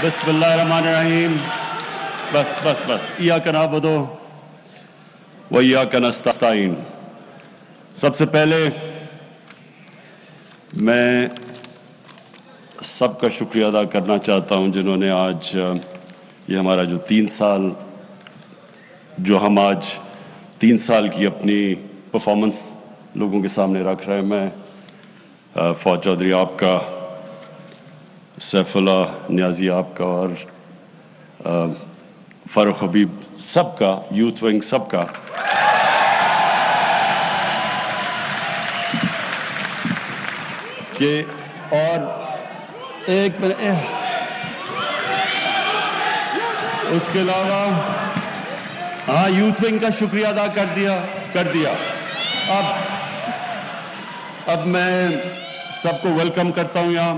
بسم اللہ الرحمن الرحیم. بس ایاک نعبد و ایاک نستعین. سب سے پہلے میں سب کا شکریہ ادا کرنا چاہتا ہوں جنہوں نے آج یہ ہمارا جو 3 سال جو ہم آج 3 سال کی اپنی پرفارمنس لوگوں کے سامنے رکھ رہے ہیں. میں فواد چودھری آپ کا، سیف اللہ نیازی آپ کا اور فاروق حبیب سب کا، یوتھ ونگ سب کا کہ اور ایک منٹ اس کے علاوہ یوتھ ونگ کا شکریہ ادا کر دیا. اب میں سب کو ویلکم کرتا ہوں یہاں.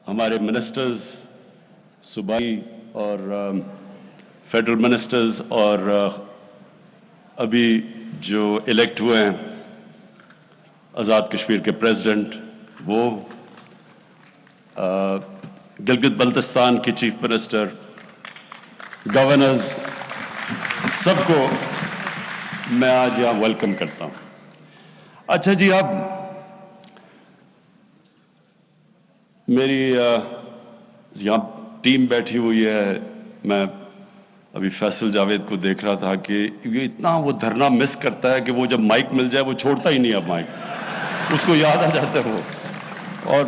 ہمارے منسٹرز، صوبائی اور فیڈرل منسٹرز، اور ابھی جو الیکٹ ہوئے ہیں آزاد کشمیر کے پریزیڈنٹ، وہ گلگت بلتستان کے چیف منسٹر، گورنرز، سب کو میں آج یہاں ویلکم کرتا ہوں. اچھا جی، اب میری یہاں ٹیم بیٹھی ہوئی ہے. میں ابھی فیصل جاوید کو دیکھ رہا تھا کہ یہ اتنا وہ دھرنا مس کرتا ہے کہ وہ جب مائک مل جائے وہ چھوڑتا ہی نہیں. اب مائک اس کو یاد آ جاتا ہے وہ. اور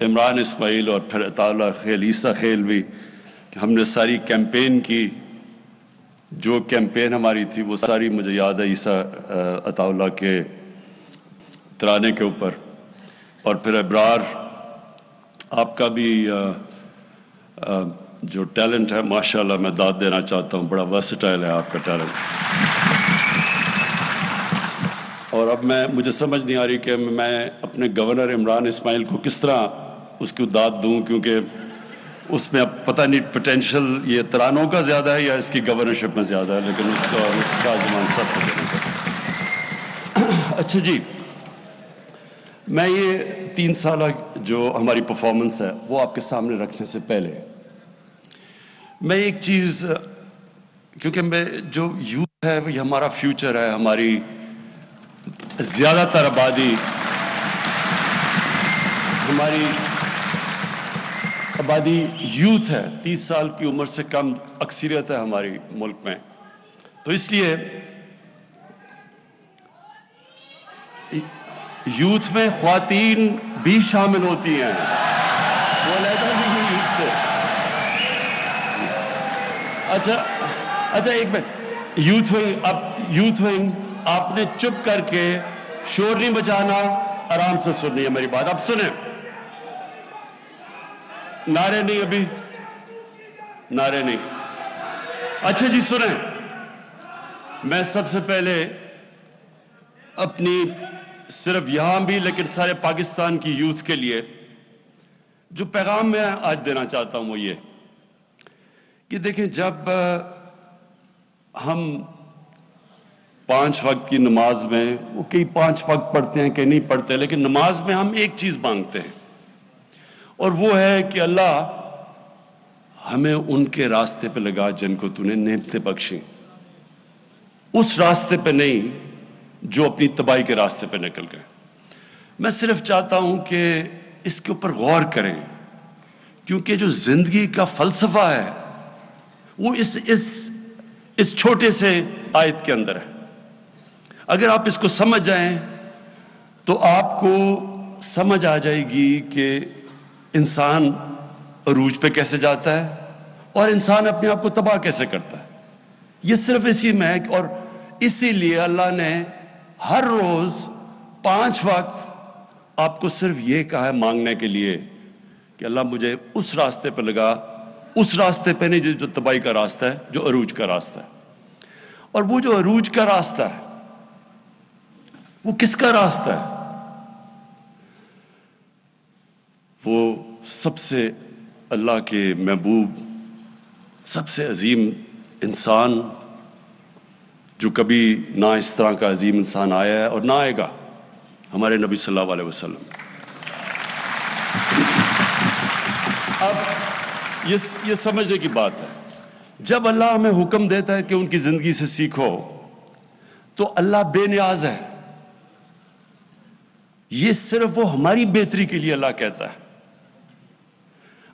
عمران اسماعیل اور پھر عطا اللہ خیل، عیسیٰ خیل بھی، ہم نے ساری کیمپین کی، جو کیمپین ہماری تھی وہ ساری مجھے یاد ہے عیسیٰ عطا اللہ کے ترانے کے اوپر. اور پھر ابرار، آپ کا بھی جو ٹیلنٹ ہے ماشاءاللہ میں داد دینا چاہتا ہوں، بڑا ورسٹائل ہے آپ کا ٹیلنٹ. اور اب مجھے سمجھ نہیں آ رہی کہ میں اپنے گورنر عمران اسماعیل کو کس طرح اس کو داد دوں، کیونکہ اس میں اب پتہ نہیں پوٹینشیل یہ ترانوں کا زیادہ ہے یا اس کی گورنرشپ میں زیادہ ہے، لیکن اس کا زمان سب کو دینا چاہتا. اچھا جی، میں یہ 3 سالہ جو ہماری پرفارمنس ہے وہ آپ کے سامنے رکھنے سے پہلے میں ایک چیز، کیونکہ جو یوتھ ہے یہ ہمارا فیوچر ہے، ہماری زیادہ تر آبادی، ہماری آبادی یوتھ ہے، 30 سال کی عمر سے کم اکثریت ہے ہماری ملک میں. تو اس لیے یوتھ میں خواتین بھی شامل ہوتی ہیں. وہ علیحدہ نہیں یوتھ سے. اچھا ایک منٹ، یوتھ ونگ آپ نے چپ کر کے شور نہیں بجانا، آرام سے سننی ہے میری بات. اب سنیں، نعرے نہیں، ابھی نعرے نہیں. اچھا جی سنیں، میں سب سے پہلے اپنی صرف یہاں بھی لیکن سارے پاکستان کی یوتھ کے لیے جو پیغام میں آج دینا چاہتا ہوں وہ یہ کہ دیکھیں، جب ہم 5 وقت کی نماز میں، وہ کئی 5 وقت پڑھتے ہیں کہ نہیں پڑھتے، لیکن نماز میں ہم ایک چیز مانگتے ہیں، اور وہ ہے کہ اللہ ہمیں ان کے راستے پہ لگا جن کو تو نے نعمتیں بخشیں، اس راستے پہ نہیں جو اپنی تباہی کے راستے پہ نکل گئے. میں صرف چاہتا ہوں کہ اس کے اوپر غور کریں، کیونکہ جو زندگی کا فلسفہ ہے وہ اس چھوٹے سے آیت کے اندر ہے. اگر آپ اس کو سمجھ جائیں تو آپ کو سمجھ آ جائے گی کہ انسان عروج پہ کیسے جاتا ہے اور انسان اپنے آپ کو تباہ کیسے کرتا ہے. یہ صرف اسی میں ہے، اور اسی لیے اللہ نے ہر روز 5 وقت آپ کو صرف یہ کہا ہے مانگنے کے لیے کہ اللہ مجھے اس راستے پہ لگا، اس راستے پہ نہیں جو تباہی کا راستہ ہے، جو عروج کا راستہ ہے. اور وہ جو عروج کا راستہ ہے وہ کس کا راستہ ہے؟ وہ سب سے اللہ کے محبوب، سب سے عظیم انسان جو کبھی نہ اس طرح کا عظیم انسان آیا ہے اور نہ آئے گا، ہمارے نبی صلی اللہ علیہ وسلم. اب یہ سمجھنے کی بات ہے، جب اللہ ہمیں حکم دیتا ہے کہ ان کی زندگی سے سیکھو تو اللہ بے نیاز ہے. یہ صرف وہ ہماری بہتری کے لیے اللہ کہتا ہے.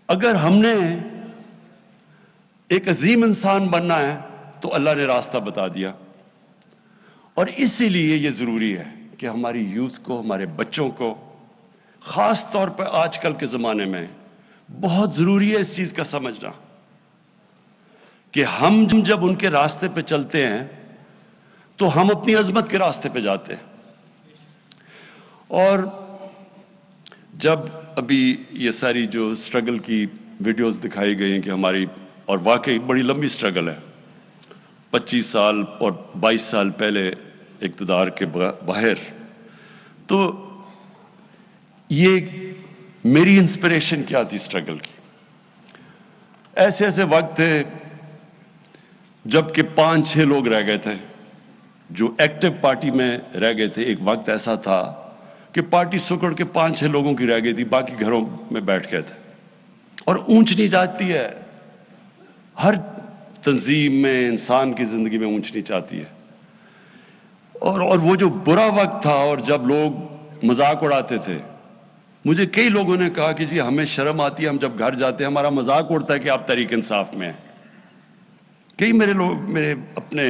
اگر ہم نے ایک عظیم انسان بننا ہے تو اللہ نے راستہ بتا دیا. اور اسی لیے یہ ضروری ہے کہ ہماری یوتھ کو، ہمارے بچوں کو، خاص طور پر آج کل کے زمانے میں بہت ضروری ہے اس چیز کا سمجھنا کہ ہم جب ان کے راستے پہ چلتے ہیں تو ہم اپنی عظمت کے راستے پہ جاتے ہیں. اور جب ابھی یہ ساری جو سٹرگل کی ویڈیوز دکھائی گئی ہیں کہ ہماری، اور واقعی بڑی لمبی سٹرگل ہے، 25 سال اور 22 سال پہلے اقتدار کے باہر، تو یہ میری انسپریشن کیا تھی سٹرگل کی؟ ایسے ایسے وقت تھے جب کہ 5-6 لوگ رہ گئے تھے جو ایکٹیو پارٹی میں رہ گئے تھے. ایک وقت ایسا تھا کہ پارٹی سکڑ کے 5-6 لوگوں کی رہ گئی تھی، باقی گھروں میں بیٹھ گئے تھے. اور اونچ نیچ آتی ہے، ہر تنظیم میں، انسان کی زندگی میں اونچ نیچ آتی ہے. اور وہ جو برا وقت تھا، اور جب لوگ مذاق اڑاتے تھے، مجھے کئی لوگوں نے کہا کہ جی ہمیں شرم آتی ہے، ہم جب گھر جاتے ہیں ہمارا مذاق اڑتا ہے کہ آپ تحریک انصاف میں ہیں. کئی میرے لوگ، میرے اپنے،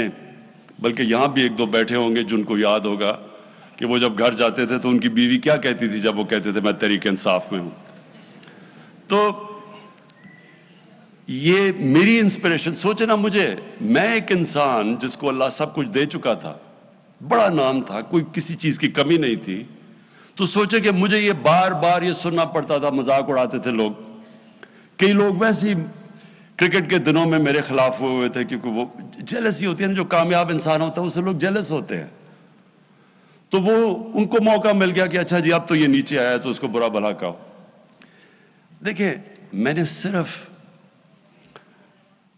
بلکہ یہاں بھی 1-2 بیٹھے ہوں گے جن کو یاد ہوگا کہ وہ جب گھر جاتے تھے تو ان کی بیوی کیا کہتی تھی جب وہ کہتے تھے میں تحریک انصاف میں ہوں. تو یہ میری انسپریشن، سوچے نا، میں ایک انسان جس کو اللہ سب کچھ دے چکا تھا، بڑا نام تھا، کوئی کسی چیز کی کمی نہیں تھی، تو سوچے کہ مجھے یہ بار بار یہ سننا پڑتا تھا، مذاق اڑاتے تھے لوگ. کئی لوگ ویسے ہی کرکٹ کے دنوں میں میرے خلاف ہوئے تھے، کیونکہ وہ جیلسی ہوتی ہے نا، جو کامیاب انسان ہوتا ہے اسے لوگ جیلس ہوتے ہیں. تو وہ ان کو موقع مل گیا کہ اچھا جی اب تو یہ نیچے آیا تو اس کو برا بھلا کہو. دیکھیں، میں نے صرف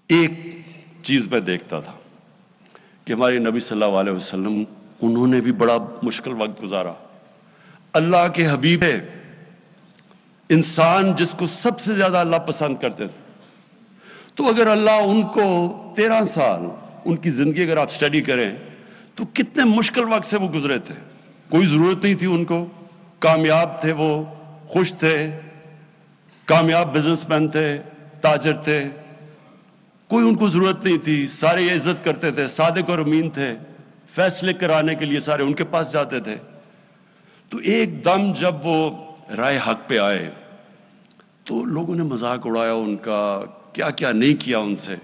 ایک چیز پہ دیکھتا تھا کہ ہمارے نبی صلی اللہ علیہ وسلم، انہوں نے بھی بڑا مشکل وقت گزارا. اللہ کے حبیب ہے، انسان جس کو سب سے زیادہ اللہ پسند کرتے تھے. تو اگر اللہ ان کو 13 سال ان کی زندگی اگر آپ سٹڈی کریں تو کتنے مشکل وقت سے وہ گزرے تھے. کوئی ضرورت نہیں تھی ان کو، کامیاب تھے، وہ خوش تھے، کامیاب بزنس مین تھے، تاجر تھے، کوئی ان کو ضرورت نہیں تھی. سارے یہ عزت کرتے تھے، صادق اور امین تھے، فیصلے کرانے کے لیے سارے ان کے پاس جاتے تھے. تو ایک دم جب وہ رائے حق پہ آئے تو لوگوں نے مذاق اڑایا ان کا، کیا کیا نہیں کیا ان سے،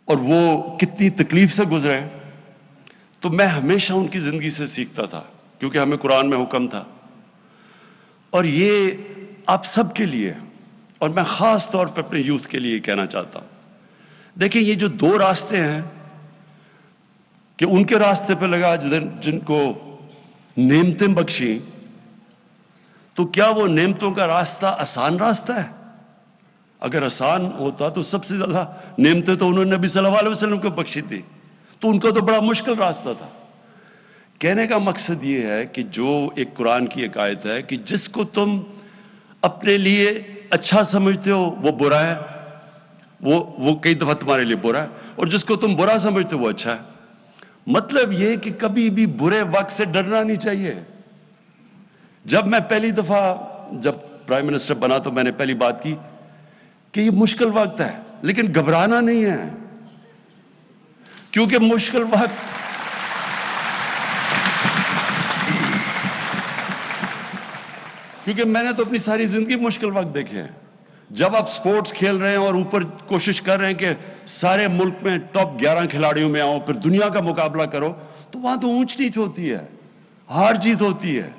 اور وہ کتنی تکلیف سے گزرے. تو میں ہمیشہ ان کی زندگی سے سیکھتا تھا، کیونکہ ہمیں قرآن میں حکم تھا. اور یہ آپ سب کے لیے، اور میں خاص طور پہ اپنے یوتھ کے لیے کہنا چاہتا ہوں. دیکھیں، یہ جو 2 راستے ہیں کہ ان کے راستے پہ لگا جن کو نعمتیں بخشیں، تو کیا وہ نعمتوں کا راستہ آسان راستہ ہے؟ اگر آسان ہوتا تو سب سے زیادہ نعمتیں تو انہوں نے نبی صلی اللہ علیہ وسلم کو بخشی تھی، تو ان کا تو بڑا مشکل راستہ تھا. کہنے کا مقصد یہ ہے کہ جو ایک قرآن کی ایک آیت ہے کہ جس کو تم اپنے لیے اچھا سمجھتے ہو وہ برا ہے، وہ کئی دفعہ تمہارے لیے برا ہے، اور جس کو تم برا سمجھتے ہو وہ اچھا ہے. مطلب یہ کہ کبھی بھی برے وقت سے ڈرنا نہیں چاہیے. جب میں پہلی دفعہ جب پرائم منسٹر بنا تو میں نے پہلی بات کی کہ یہ مشکل وقت ہے، لیکن گھبرانا نہیں ہے، کیونکہ مشکل وقت کیونکہ میں نے تو اپنی ساری زندگی مشکل وقت دیکھے ہیں. جب آپ سپورٹس کھیل رہے ہیں اور اوپر کوشش کر رہے ہیں کہ سارے ملک میں ٹاپ 11 کھلاڑیوں میں آؤ، پھر دنیا کا مقابلہ کرو، تو وہاں تو اونچ نیچ ہوتی ہے، ہار جیت ہوتی ہے.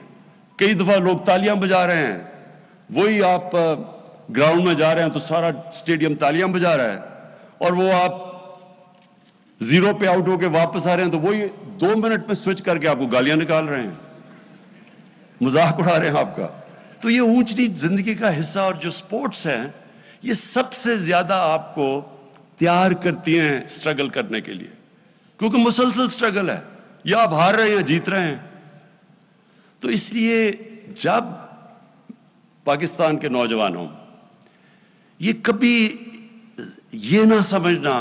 کئی دفعہ لوگ تالیاں بجا رہے ہیں، وہی آپ گراؤنڈ میں جا رہے ہیں تو سارا اسٹیڈیم تالیاں بجا رہا ہے، اور وہ آپ 0 پہ آؤٹ ہو کے واپس آ رہے ہیں تو وہی 2 منٹ میں سوئچ کر کے آپ کو گالیاں نکال رہے ہیں، مذاق اڑا رہے ہیں آپ کا. تو یہ اونچ نیچ زندگی کا حصہ، اور جو سپورٹس ہیں یہ سب سے زیادہ آپ کو تیار کرتی ہیں سٹرگل کرنے کے لیے، کیونکہ مسلسل سٹرگل ہے. یا آپ ہار رہے ہیں یا جیت رہے ہیں. تو اس لیے جب پاکستان کے نوجوانوں یہ کبھی یہ نہ سمجھنا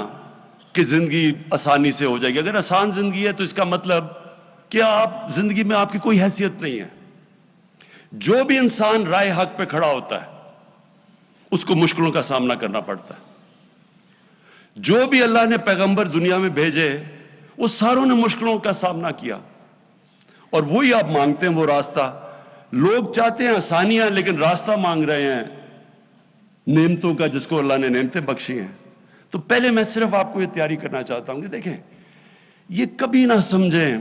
کہ زندگی آسانی سے ہو جائے گی. اگر آسان زندگی ہے تو اس کا مطلب کہ آپ زندگی میں آپ کی کوئی حیثیت نہیں ہے. جو بھی انسان رائے حق پہ کھڑا ہوتا ہے اس کو مشکلوں کا سامنا کرنا پڑتا ہے. جو بھی اللہ نے پیغمبر دنیا میں بھیجے وہ ساروں نے مشکلوں کا سامنا کیا اور وہی آپ مانگتے ہیں وہ راستہ. لوگ چاہتے ہیں آسانیاں لیکن راستہ مانگ رہے ہیں نعمتوں کا جس کو اللہ نے نعمتیں بخشی ہیں. تو پہلے میں صرف آپ کو یہ تیاری کرنا چاہتا ہوں کہ دیکھیں یہ کبھی نہ سمجھیں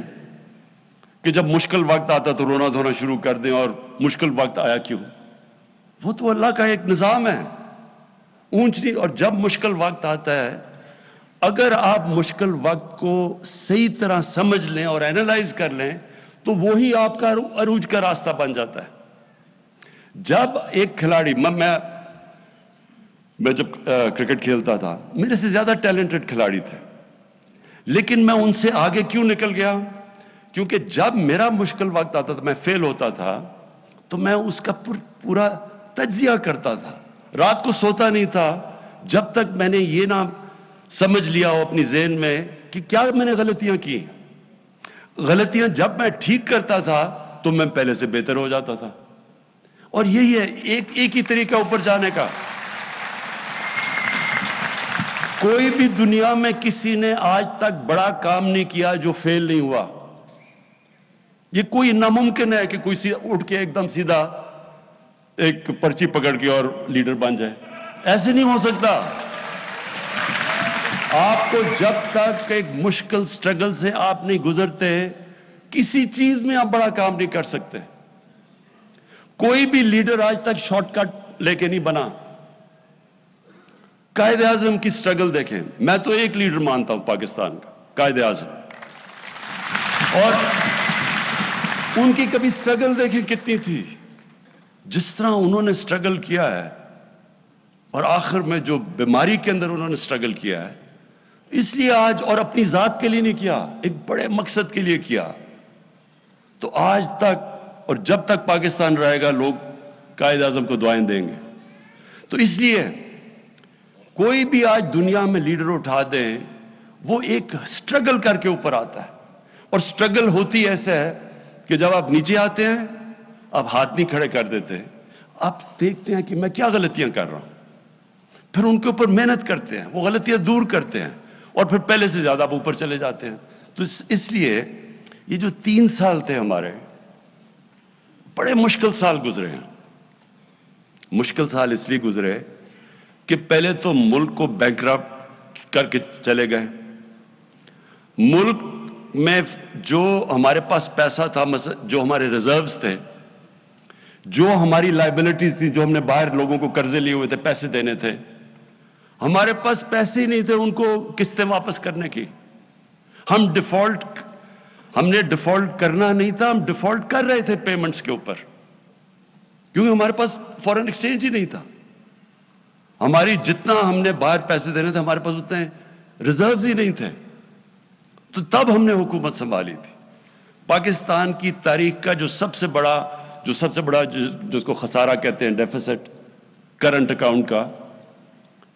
کہ جب مشکل وقت آتا تو رونا دھونا شروع کر دیں اور مشکل وقت آیا کیوں. وہ تو اللہ کا ایک نظام ہے اونچ نہیں. اور جب مشکل وقت آتا ہے اگر آپ مشکل وقت کو صحیح طرح سمجھ لیں اور اینالائز کر لیں تو وہی آپ کا عروج کا راستہ بن جاتا ہے. جب ایک کھلاڑی میں جب کرکٹ کھیلتا تھا میرے سے زیادہ ٹیلنٹڈ کھلاڑی تھے لیکن میں ان سے آگے کیوں نکل گیا؟ کیونکہ جب میرا مشکل وقت آتا تھا میں فیل ہوتا تھا تو میں اس کا پورا تجزیہ کرتا تھا. رات کو سوتا نہیں تھا جب تک میں نے یہ نہ سمجھ لیا ہو اپنی ذہن میں کہ کیا میں نے غلطیاں کی. غلطیاں جب میں ٹھیک کرتا تھا تو میں پہلے سے بہتر ہو جاتا تھا. اور یہی ہے ایک ہی طریقہ اوپر جانے کا. کوئی بھی دنیا میں کسی نے آج تک بڑا کام نہیں کیا جو فیل نہیں ہوا. یہ کوئی ناممکن ہے کہ کوئی اٹھ کے ایک دم سیدھا ایک پرچی پکڑ کے اور لیڈر بن جائے. ایسے نہیں ہو سکتا. آپ کو جب تک ایک مشکل سٹرگل سے آپ نہیں گزرتے کسی چیز میں آپ بڑا کام نہیں کر سکتے. کوئی بھی لیڈر آج تک شارٹ کٹ لے کے نہیں بنا. قائد اعظم کی سٹرگل دیکھیں. میں تو ایک لیڈر مانتا ہوں پاکستان کا قائد اعظم اور ان کی کبھی سٹرگل دیکھیں کتنی تھی. جس طرح انہوں نے سٹرگل کیا ہے اور آخر میں جو بیماری کے اندر انہوں نے سٹرگل کیا ہے اس لیے آج اور اپنی ذات کے لیے نہیں کیا ایک بڑے مقصد کے لیے کیا. تو آج تک اور جب تک پاکستان رہے گا لوگ قائد اعظم کو دعائیں دیں گے. تو اس لیے کوئی بھی آج دنیا میں لیڈر اٹھا دیں وہ ایک سٹرگل کر کے اوپر آتا ہے. اور سٹرگل ہوتی ایسے ہے کہ جب آپ نیچے آتے ہیں آپ ہاتھ نہیں کھڑے کر دیتے. آپ دیکھتے ہیں کہ میں کیا غلطیاں کر رہا ہوں پھر ان کے اوپر محنت کرتے ہیں وہ غلطیاں دور کرتے ہیں اور پھر پہلے سے زیادہ آپ اوپر چلے جاتے ہیں. تو اس لیے یہ جو 3 سال تھے ہمارے بڑے مشکل سال گزرے ہیں. مشکل سال اس لیے گزرے کہ پہلے تو ملک کو بینکرپٹ کر کے چلے گئے. ملک میں جو ہمارے پاس پیسہ تھا جو ہمارے ریزروز تھے جو ہماری لائبلٹیز تھی جو ہم نے باہر لوگوں کو قرضے لیے ہوئے تھے پیسے دینے تھے ہمارے پاس پیسے ہی نہیں تھے ان کو قسطیں واپس کرنے کی. ہم نے ڈیفالٹ کرنا نہیں تھا ہم ڈیفالٹ کر رہے تھے پیمنٹس کے اوپر کیونکہ ہمارے پاس فورن ایکسچینج ہی نہیں تھا. ہماری جتنا ہم نے باہر پیسے دینے تھے ہمارے پاس اتنے ریزروز ہی نہیں تھے. تو تب ہم نے حکومت سنبھالی تھی. پاکستان کی تاریخ کا جو سب سے بڑا جس کو خسارہ کہتے ہیں ڈیفیسٹ کرنٹ اکاؤنٹ کا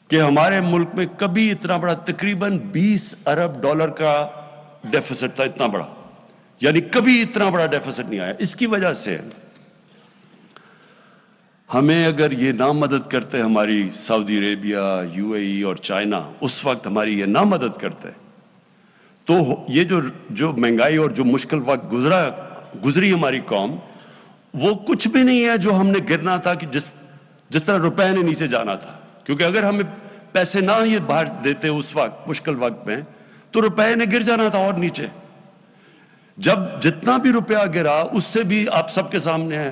کہ ہمارے ملک میں کبھی اتنا بڑا تقریباً $20 ارب کا ڈیفیسٹ تھا. اتنا بڑا یعنی کبھی اتنا بڑا ڈیفیسٹ نہیں آیا. اس کی وجہ سے ہمیں اگر یہ نہ مدد کرتے ہماری سعودی عربیہ UAE اور چائنا اس وقت ہماری یہ نہ مدد کرتے تو یہ جو مہنگائی اور جو مشکل وقت گزری ہماری قوم وہ کچھ بھی نہیں ہے جو ہم نے گرنا تھا کہ جس طرح روپے نے نیچے جانا تھا. کیونکہ اگر ہمیں پیسے نہ یہ باہر دیتے اس وقت مشکل وقت میں تو روپے نے گر جانا تھا اور نیچے. جب جتنا بھی روپیہ گرا اس سے بھی آپ سب کے سامنے ہے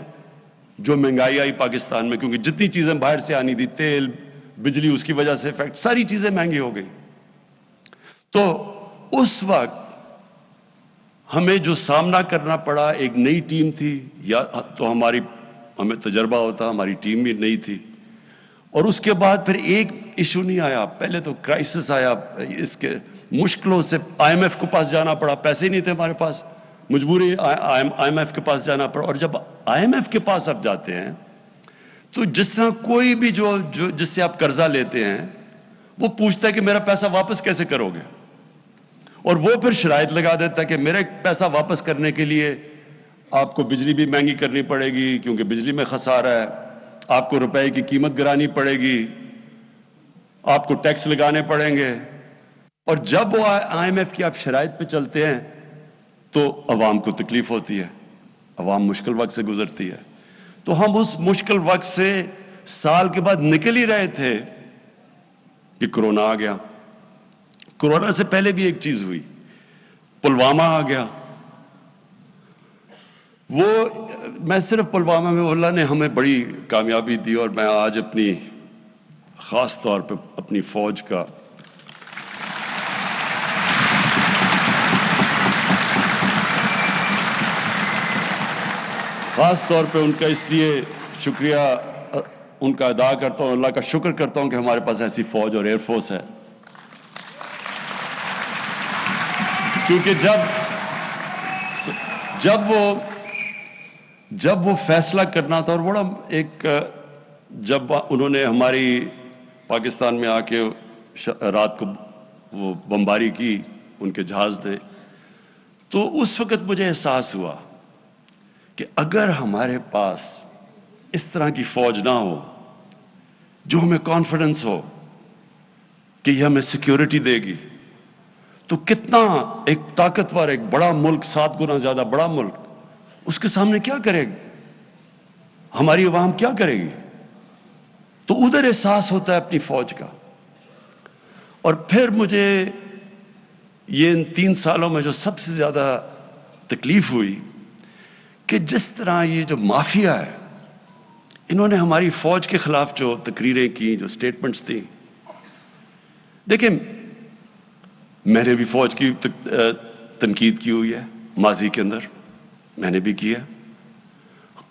جو مہنگائی آئی پاکستان میں کیونکہ جتنی چیزیں باہر سے آنی تھی تیل بجلی اس کی وجہ سے افیکٹ ساری چیزیں مہنگی ہو گئی. تو اس وقت ہمیں جو سامنا کرنا پڑا ایک نئی ٹیم تھی یا تو ہمیں تجربہ ہوتا ہماری ٹیم بھی نئی تھی اور اس کے بعد پھر ایک ایشو نہیں آیا. پہلے تو کرائسس آیا اس کے مشکلوں سے IMF کے پاس جانا پڑا, پیسے نہیں تھے ہمارے پاس, مجبوری IMF کے پاس جانا پڑا. اور جب IMF کے پاس آپ جاتے ہیں تو جس طرح کوئی بھی جو جس سے آپ قرضہ لیتے ہیں وہ پوچھتا ہے کہ میرا پیسہ واپس کیسے کرو گے, اور وہ پھر شرائط لگا دیتا ہے کہ میرا پیسہ واپس کرنے کے لیے آپ کو بجلی بھی مہنگی کرنی پڑے گی کیونکہ بجلی میں خسارہ ہے, آپ کو روپے کی قیمت گرانی پڑے گی, آپ کو ٹیکس لگانے پڑیں گے. اور جب وہ IMF کی آپ شرائط پہ چلتے ہیں تو عوام کو تکلیف ہوتی ہے, عوام مشکل وقت سے گزرتی ہے. تو ہم اس مشکل وقت سے سال کے بعد نکل ہی رہے تھے کہ کرونا آ گیا. کرونا سے پہلے بھی ایک چیز ہوئی, پلوامہ آ گیا. وہ میں صرف پلوامہ میں اللہ نے ہمیں بڑی کامیابی دی, اور میں آج اپنی خاص طور پہ اپنی فوج کا خاص طور پہ ان کا اس لیے شکریہ ان کا ادا کرتا ہوں, اللہ کا شکر کرتا ہوں کہ ہمارے پاس ایسی فوج اور ایئر فورس ہے. کیونکہ جب وہ فیصلہ کرنا تھا, اور بڑا ایک جب انہوں نے ہماری پاکستان میں آ کے رات کو وہ بمباری کی ان کے جہاز نے, تو اس وقت مجھے احساس ہوا کہ اگر ہمارے پاس اس طرح کی فوج نہ ہو جو ہمیں کانفیڈنس ہو کہ یہ ہمیں سیکیورٹی دے گی, تو کتنا ایک طاقتور, ایک بڑا ملک, 7 گنا زیادہ بڑا ملک, اس کے سامنے کیا کرے گی, ہماری عوام کیا کرے گی. تو ادھر احساس ہوتا ہے اپنی فوج کا. اور پھر مجھے یہ ان 3 سالوں میں جو سب سے زیادہ تکلیف ہوئی کہ جس طرح یہ جو مافیا ہے, انہوں نے ہماری فوج کے خلاف جو تقریریں کی, جو سٹیٹمنٹس دی. دیکھیں, میں نے بھی فوج کی تنقید کی ہوئی ہے ماضی کے اندر, میں نے بھی کی ہے.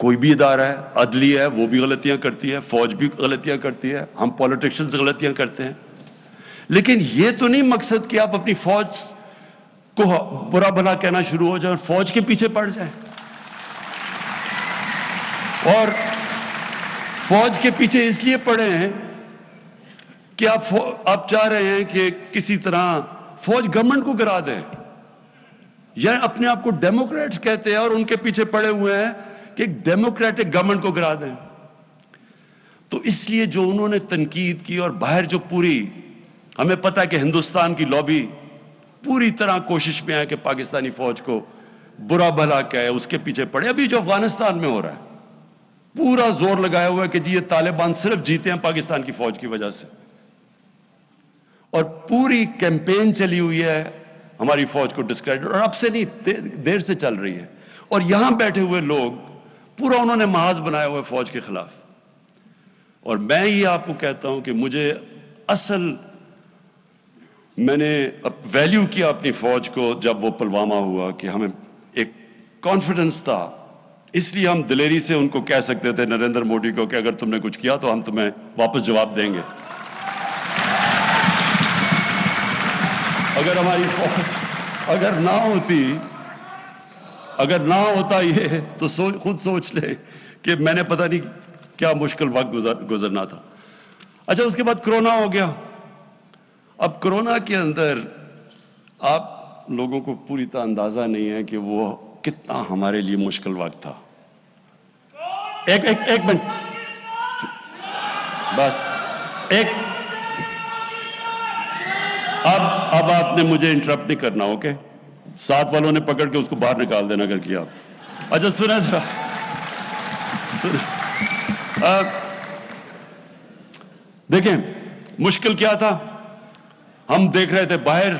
کوئی بھی ادارہ ہے, عدلیہ ہے, وہ بھی غلطیاں کرتی ہے, فوج بھی غلطیاں کرتی ہے, ہم پولیٹیشنز غلطیاں کرتے ہیں. لیکن یہ تو نہیں مقصد کہ آپ اپنی فوج کو برا بھلا کہنا شروع ہو جائیں اور فوج کے پیچھے پڑ جائیں. اور فوج کے پیچھے اس لیے پڑے ہیں کہ آپ چاہ رہے ہیں کہ کسی طرح فوج گورنمنٹ کو گرا دے, یا اپنے آپ کو ڈیموکریٹس کہتے ہیں اور ان کے پیچھے پڑے ہوئے ہیں کہ ایک ڈیموکریٹک گورنمنٹ کو گرا دیں. تو اس لیے جو انہوں نے تنقید کی, اور باہر جو پوری ہمیں پتہ ہے کہ ہندوستان کی لابی پوری طرح کوشش میں ہے کہ پاکستانی فوج کو برا بھلا کہے, اس کے پیچھے پڑے. ابھی جو افغانستان میں ہو رہا ہے, پورا زور لگایا ہوا ہے کہ جی یہ طالبان صرف جیتے ہیں پاکستان کی فوج کی وجہ سے, اور پوری کیمپین چلی ہوئی ہے ہماری فوج کو ڈسکریڈٹ, اور اب سے نہیں دیر سے چل رہی ہے. اور یہاں بیٹھے ہوئے لوگ پورا انہوں نے محاذ بنایا ہوا ہے فوج کے خلاف. اور میں یہ آپ کو کہتا ہوں کہ مجھے میں نے ویلیو کیا اپنی فوج کو جب وہ پلوامہ ہوا, کہ ہمیں ایک کانفیڈنس تھا, اس لیے ہم دلیری سے ان کو کہہ سکتے تھے, نریندر مودی کو, کہ اگر تم نے کچھ کیا تو ہم تمہیں واپس جواب دیں گے. اگر ہماری فوج اگر نہ ہوتا یہ, تو خود سوچ لے کہ میں نے پتہ نہیں کیا مشکل وقت گزرنا تھا. اچھا, اس کے بعد کرونا ہو گیا. اب کرونا کے اندر آپ لوگوں کو پوری طرح اندازہ نہیں ہے کہ وہ کتنا ہمارے لیے مشکل وقت تھا. ایک منٹ بس, اب آپ نے مجھے انٹرپٹ نہیں کرنا, اوکے؟ ساتھ والوں نے پکڑ کے اس کو باہر نکال دینا اگر کیا. اچھا سنیں ذرا, دیکھیں مشکل کیا تھا. ہم دیکھ رہے تھے باہر,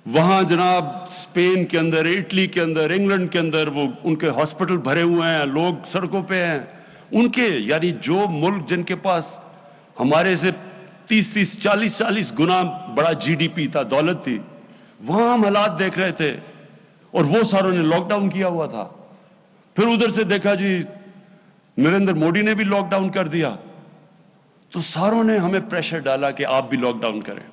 وہاں جناب اسپین کے اندر, اٹلی کے اندر, انگلینڈ کے اندر وہ ان کے ہاسپٹل بھرے ہوئے ہیں, لوگ سڑکوں پہ ہیں. ان کے یعنی جو ملک جن کے پاس ہمارے سے 30 40 گنا بڑا GDP تھا, دولت تھی, وہاں ہم حالات دیکھ رہے تھے, اور وہ ساروں نے لاک ڈاؤن کیا ہوا تھا. پھر ادھر سے دیکھا جی نریندر مودی نے بھی لاک ڈاؤن کر دیا, تو ساروں نے ہمیں پریشر ڈالا کہ آپ بھی لاک ڈاؤن کریں.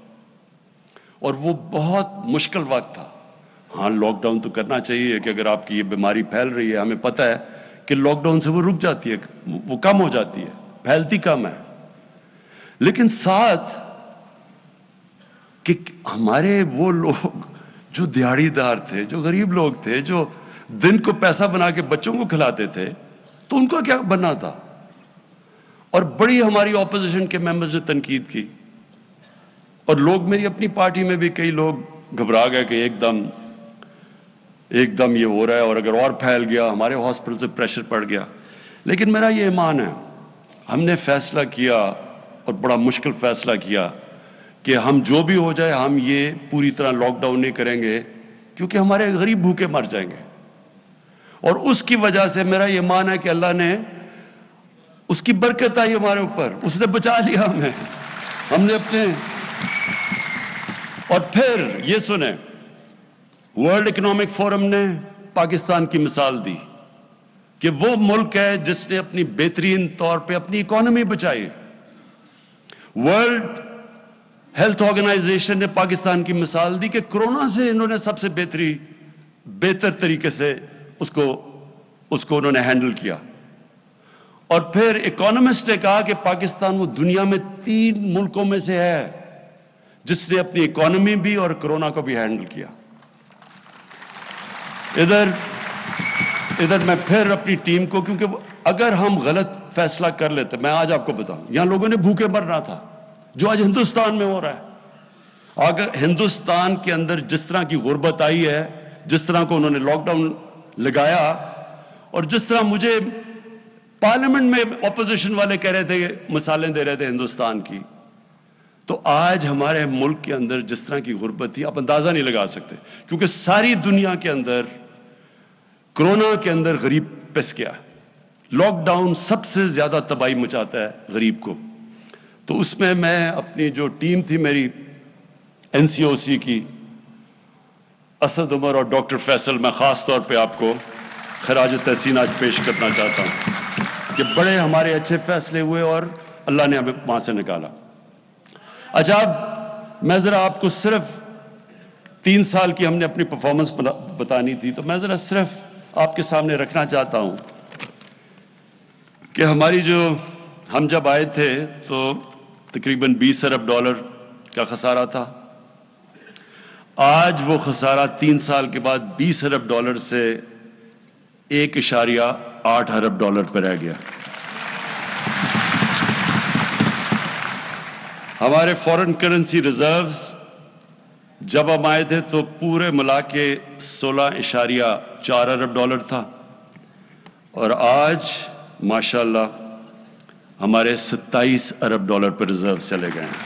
اور وہ بہت مشکل وقت تھا. ہاں لاک ڈاؤن تو کرنا چاہیے کہ اگر آپ کی یہ بیماری پھیل رہی ہے, ہمیں پتہ ہے کہ لاک ڈاؤن سے وہ رک جاتی ہے, وہ کم ہو جاتی ہے, پھیلتی کم ہے. لیکن ساتھ کہ ہمارے وہ لوگ جو دیہڑی دار تھے, جو غریب لوگ تھے, جو دن کو پیسہ بنا کے بچوں کو کھلاتے تھے, تو ان کو کیا بننا تھا. اور بڑی ہماری اپوزیشن کے ممبرز نے تنقید کی, اور لوگ میری اپنی پارٹی میں بھی کئی لوگ گھبرا گئے کہ ایک دم یہ ہو رہا ہے, اور اگر اور پھیل گیا ہمارے ہاسپٹل سے پریشر پڑ گیا. لیکن میرا یہ ایمان ہے, ہم نے فیصلہ کیا اور بڑا مشکل فیصلہ کیا کہ ہم جو بھی ہو جائے ہم یہ پوری طرح لاک ڈاؤن نہیں کریں گے, کیونکہ ہمارے غریب بھوکے مر جائیں گے. اور اس کی وجہ سے میرا یہ ایمان ہے کہ اللہ نے, اس کی برکت آئی ہمارے اوپر, اس نے بچا لیا ہمیں. ہم نے اپنے, اور پھر یہ سنیں, ورلڈ اکنامک فورم نے پاکستان کی مثال دی کہ وہ ملک ہے جس نے اپنی بہترین طور پہ اپنی اکانومی بچائی. ورلڈ ہیلتھ آرگنائزیشن نے پاکستان کی مثال دی کہ کورونا سے انہوں نے سب سے بہتر طریقے سے اس کو انہوں نے ہینڈل کیا. اور پھر اکانومسٹ نے کہا کہ پاکستان وہ دنیا میں 3 ملکوں میں سے ہے جس نے اپنی اکانومی بھی اور کورونا کو بھی ہینڈل کیا. ادھر میں پھر اپنی ٹیم کو, کیونکہ اگر ہم غلط فیصلہ کر لیتے, میں آج آپ کو بتاؤں, یہاں لوگوں نے بھوکے مرنا تھا, جو آج ہندوستان میں ہو رہا ہے. اگر ہندوستان کے اندر جس طرح کی غربت آئی ہے, جس طرح کو انہوں نے لاک ڈاؤن لگایا, اور جس طرح مجھے پارلیمنٹ میں اپوزیشن والے کہہ رہے تھے, مثالیں دے رہے تھے ہندوستان کی, تو آج ہمارے ملک کے اندر جس طرح کی غربت تھی آپ اندازہ نہیں لگا سکتے. کیونکہ ساری دنیا کے اندر کورونا کے اندر غریب پس گیا. لاک ڈاؤن سب سے زیادہ تباہی مچاتا ہے غریب کو. تو اس میں اپنی جو ٹیم تھی میری این سی او سی کی, اسد عمر اور ڈاکٹر فیصل, میں خاص طور پہ آپ کو خراج تحسین آج پیش کرنا چاہتا ہوں کہ بڑے ہمارے اچھے فیصلے ہوئے اور اللہ نے ہمیں وہاں سے نکالا. اچھا, اب میں ذرا آپ کو صرف 3 سال کی ہم نے اپنی پرفارمنس بتانی تھی, تو میں ذرا صرف آپ کے سامنے رکھنا چاہتا ہوں کہ ہم جب آئے تھے تو تقریباً $20 ارب کا خسارہ تھا. آج وہ خسارہ 3 سال کے بعد $20 ارب سے $1.8 ارب پہ رہ گیا. ہمارے فورن کرنسی ریزروز جب ہم آئے تھے تو پورے ملا کے $16.4 ارب تھا, اور آج ماشاءاللہ ہمارے $27 ارب پہ ریزرو چلے گئے ہیں.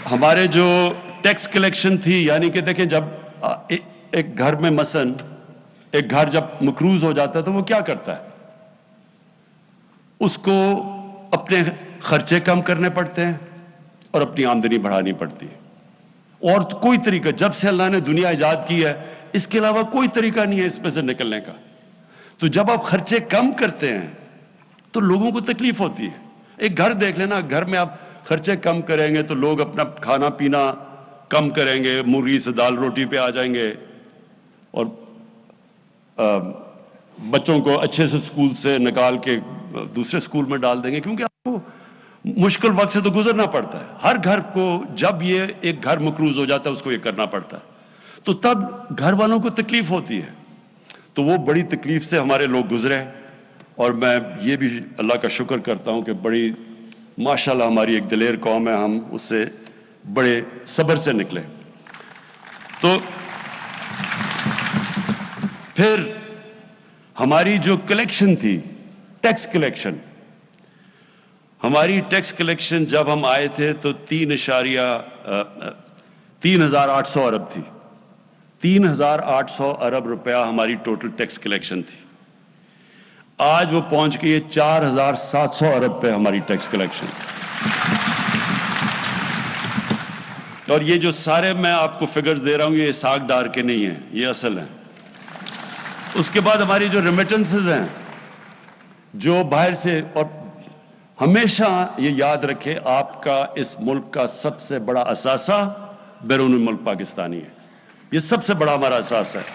ہمارے جو ٹیکس کلیکشن تھی, یعنی کہ دیکھیں جب ایک گھر میں مثلاً ایک گھر جب مقروض ہو جاتا ہے تو وہ کیا کرتا ہے, اس کو اپنے خرچے کم کرنے پڑتے ہیں اور اپنی آمدنی بڑھانی پڑتی ہے. اور کوئی طریقہ, جب سے اللہ نے دنیا ایجاد کی ہے اس کے علاوہ کوئی طریقہ نہیں ہے اس میں سے نکلنے کا. تو جب آپ خرچے کم کرتے ہیں تو لوگوں کو تکلیف ہوتی ہے. ایک گھر دیکھ لینا, گھر میں آپ خرچے کم کریں گے تو لوگ اپنا کھانا پینا کم کریں گے, مرغی سے دال روٹی پہ آ جائیں گے, اور بچوں کو اچھے سے اسکول سے نکال کے دوسرے اسکول میں ڈال دیں گے, کیونکہ آپ کو مشکل وقت سے تو گزرنا پڑتا ہے. ہر گھر کو جب یہ ایک گھر مقروض ہو جاتا ہے اس کو یہ کرنا پڑتا ہے, تو تب گھر والوں کو تکلیف ہوتی ہے. تو وہ بڑی تکلیف سے ہمارے لوگ گزرے, اور میں یہ بھی اللہ کا شکر کرتا ہوں کہ بڑی ماشاءاللہ ہماری ایک دلیر قوم ہے, ہم اس سے بڑے صبر سے نکلے. تو پھر ہماری جو کلیکشن تھی, ٹیکس کلیکشن, ہماری ٹیکس کلیکشن جب ہم آئے تھے تو 3,800 ارب تھی. 3,800 ارب روپیہ ہماری ٹوٹل ٹیکس کلیکشن تھی. آج وہ پہنچ گئی ہے 4,700 ارب پہ ہماری ٹیکس کلیکشن. اور یہ جو سارے میں آپ کو فگرز دے رہا ہوں یہ اسحاق ڈار کے نہیں ہیں, یہ اصل ہیں. اس کے بعد ہماری جو ریمیٹنسز ہیں جو باہر سے, اور ہمیشہ یہ یاد رکھے آپ کا اس ملک کا سب سے بڑا اثاثہ بیرون ملک پاکستانی ہے. یہ سب سے بڑا ہمارا اثاثہ ہے.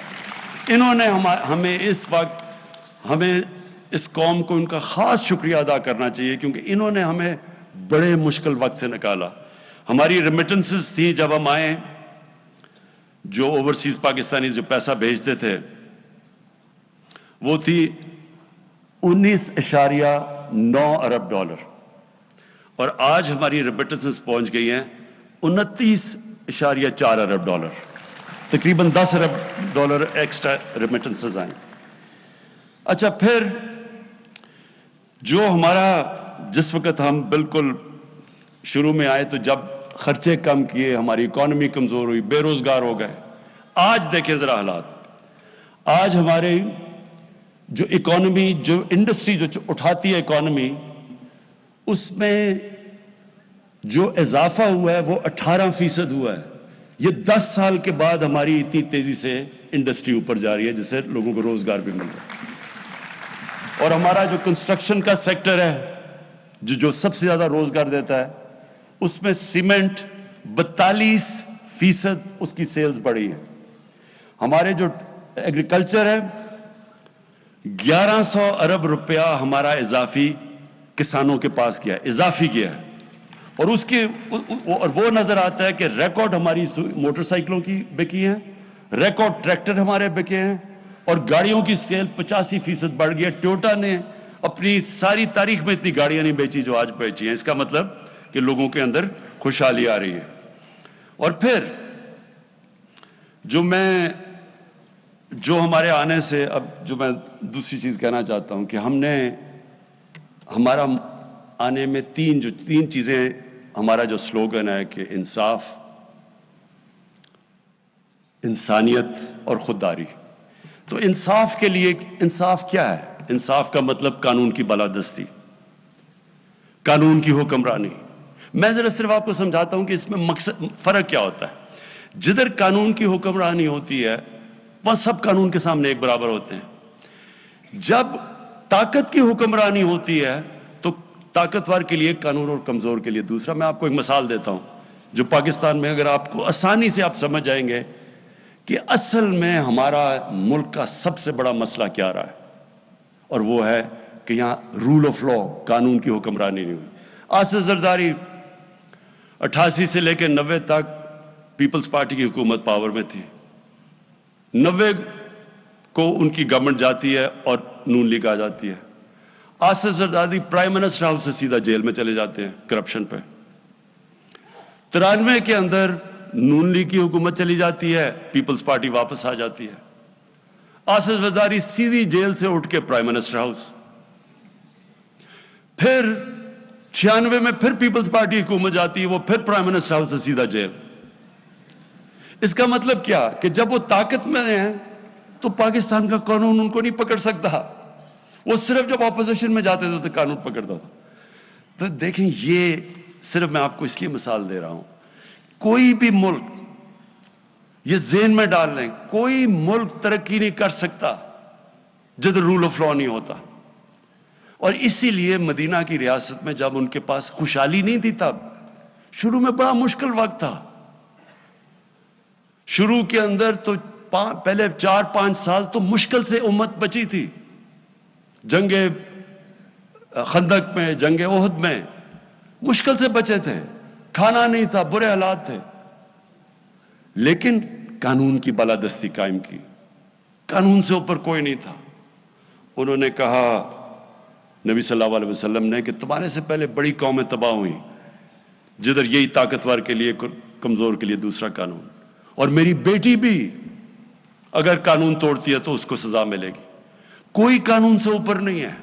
انہوں نے ہمیں اس وقت ہمیں اس قوم کو ان کا خاص شکریہ ادا کرنا چاہیے کیونکہ انہوں نے ہمیں بڑے مشکل وقت سے نکالا. ہماری ریمیٹنسز تھیں جب ہم آئے, جو اوورسیز پاکستانی جو پیسہ بھیجتے تھے وہ تھی 19.9 ارب ڈالر, اور آج ہماری ریمیٹنسز پہنچ گئی ہیں 29.4 ارب ڈالر. تقریباً 10 ارب ڈالر ایکسٹرا ریمیٹنسز آئیں. اچھا, پھر جو ہمارا جس وقت ہم بالکل شروع میں آئے تو جب خرچے کم کیے, ہماری اکانومی کمزور ہوئی, بے روزگار ہو گئے. آج دیکھیں ذرا حالات. آج ہمارے جو اکانومی, جو انڈسٹری جو اٹھاتی ہے اکانومی, اس میں جو اضافہ ہوا ہے وہ 18% ہوا ہے. یہ 10 سال کے بعد ہماری اتنی تیزی سے انڈسٹری اوپر جا رہی ہے جس سے لوگوں کو روزگار بھی مل رہا ہے. اور ہمارا جو کنسٹرکشن کا سیکٹر ہے جو سب سے زیادہ روزگار دیتا ہے, اس میں سیمنٹ 42% اس کی سیلز بڑھی ہے. ہمارے جو ایگریکلچر ہے 1100 ارب روپیہ ہمارا اضافی کسانوں کے پاس کیا ہے, اضافی کیا ہے. اور وہ نظر آتا ہے کہ ریکارڈ ہماری موٹر سائیکلوں کی بکی ہیں, ریکارڈ ٹریکٹر ہمارے بکے ہیں, اور گاڑیوں کی سیل 85% بڑھ گئی ہے. ٹویوٹا نے اپنی ساری تاریخ میں اتنی گاڑیاں نہیں بیچی جو آج بیچی ہیں. اس کا مطلب کہ لوگوں کے اندر خوشحالی آ رہی ہے. اور پھر جو ہمارے آنے سے اب جو میں دوسری چیز کہنا چاہتا ہوں کہ ہم نے ہمارا آنے میں تین چیزیں, ہمارا جو سلوگن ہے کہ انصاف, انسانیت اور خودداری. تو انصاف کے لیے, انصاف کیا ہے؟ انصاف کا مطلب قانون کی بالادستی, قانون کی حکمرانی. میں ذرا صرف آپ کو سمجھاتا ہوں کہ اس میں فرق کیا ہوتا ہے. جدھر قانون کی حکمرانی ہوتی ہے وہاں سب قانون کے سامنے ایک برابر ہوتے ہیں. جب طاقت کی حکمرانی ہوتی ہے تو طاقتور کے لیے قانون اور کمزور کے لیے دوسرا. میں آپ کو ایک مثال دیتا ہوں جو پاکستان میں اگر آپ کو آسانی سے آپ سمجھ جائیں گے کہ اصل میں ہمارا ملک کا سب سے بڑا مسئلہ کیا رہا ہے, اور وہ ہے کہ یہاں رول آف لا, قانون کی حکمرانی نہیں ہوئی. آصف زرداری 88 سے لے کے 90 تک پیپلز پارٹی کی حکومت پاور میں تھی. 90 کو ان کی گورنمنٹ جاتی ہے اور نون لیگ آ جاتی ہے. Asif Zardari prime minister house سے سیدھا جیل میں چلے جاتے ہیں کرپشن پہ. 93 کے اندر نون لیگ کی حکومت چلی جاتی ہے, پیپلز پارٹی واپس آ جاتی ہے. آصف زرداری سیدھی جیل سے اٹھ کے پرائم منسٹر ہاؤس. پھر 96 میں پھر پیپلز پارٹی حکومت جاتی ہے, وہ پھر پرائم منسٹر ہاؤس سے سیدھا جیل. اس کا مطلب کیا کہ جب وہ طاقت میں ہیں تو پاکستان کا قانون ان کو نہیں پکڑ سکتا. وہ صرف جب اپوزیشن میں جاتے تھے تو قانون پکڑتا تھا. تو دیکھیں, یہ صرف میں آپ کو اس لیے مثال دے رہا ہوں, کوئی بھی ملک, یہ ذہن میں ڈال لیں, کوئی ملک ترقی نہیں کر سکتا جب رول آف لا نہیں ہوتا. اور اسی لیے مدینہ کی ریاست میں جب ان کے پاس خوشحالی نہیں تھی, تب شروع میں بڑا مشکل وقت تھا. شروع کے اندر تو پہلے 4-5 سال تو مشکل سے امت بچی تھی. جنگ خندق میں, جنگ احد میں مشکل سے بچے تھے, کھانا نہیں تھا, برے حالات تھے. لیکن قانون کی بالادستی قائم کی, قانون سے اوپر کوئی نہیں تھا. انہوں نے کہا نبی صلی اللہ علیہ وسلم نے کہ تمہارے سے پہلے بڑی قومیں تباہ ہوئیں جدھر یہی طاقتور کے لیے کمزور کے لیے دوسرا قانون, اور میری بیٹی بھی اگر قانون توڑتی ہے تو اس کو سزا ملے گی. کوئی قانون سے اوپر نہیں ہے.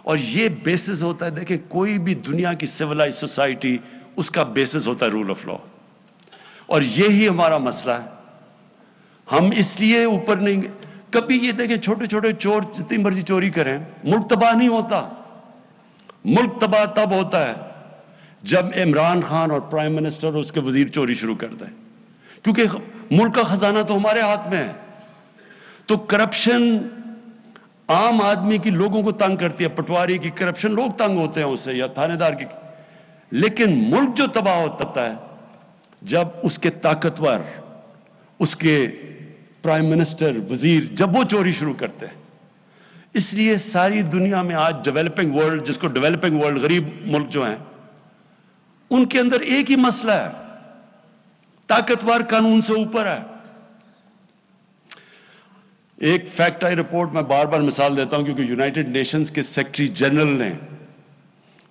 اور یہ بیسس ہوتا ہے, دیکھیں کوئی بھی دنیا کی سویلائز سوسائٹی, اس کا بیسس ہوتا ہے رول آف لا. اور یہی ہمارا مسئلہ ہے. ہم اس لیے اوپر نہیں, کبھی یہ دیکھیں چھوٹے چھوٹے چور جتنی مرضی چوری کریں, ملک تباہ نہیں ہوتا. ملک تباہ تب ہوتا ہے جب عمران خان اور پرائم منسٹر اور اس کے وزیر چوری شروع کرتے ہیں, کیونکہ ملک کا خزانہ تو ہمارے ہاتھ میں ہے. تو کرپشن عام آدمی کی لوگوں کو تنگ کرتی ہے، پٹواری کی کرپشن، لوگ تنگ ہوتے ہیں اس سے، یا تھانے دار کی. لیکن ملک جو تباہ ہوتا ہے جب اس کے طاقتور، اس کے پرائم منسٹر، وزیر، جب وہ چوری شروع کرتے ہیں. اس لیے ساری دنیا میں آج ڈیولپنگ ورلڈ، جس کو ڈیولپنگ ورلڈ، غریب ملک جو ہیں، ان کے اندر ایک ہی مسئلہ ہے، طاقتور قانون سے اوپر ہے. ایک فیکٹ آئی رپورٹ میں بار بار مثال دیتا ہوں کیونکہ یونائٹڈ نیشنز کے سیکرٹری جنرل نے،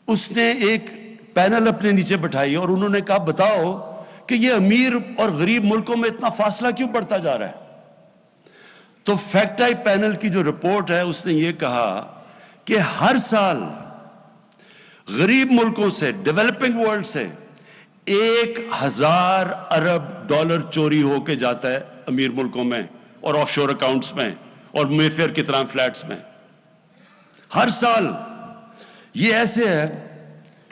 اس نے ایک پینل اپنے نیچے بٹھائی اور انہوں نے کہا بتاؤ کہ یہ امیر اور غریب ملکوں میں اتنا فاصلہ کیوں بڑھتا جا رہا ہے. تو فیکٹ آئی پینل کی جو رپورٹ ہے اس نے یہ کہا کہ ہر سال غریب ملکوں سے، ڈیولپنگ ورلڈ سے 1,000 ارب ڈالر چوری ہو کے جاتا ہے امیر ملکوں میں اور آف شور اکاؤنٹس میں اور مے فیئر کی طرح فلیٹس میں. ہر سال یہ ایسے ہے.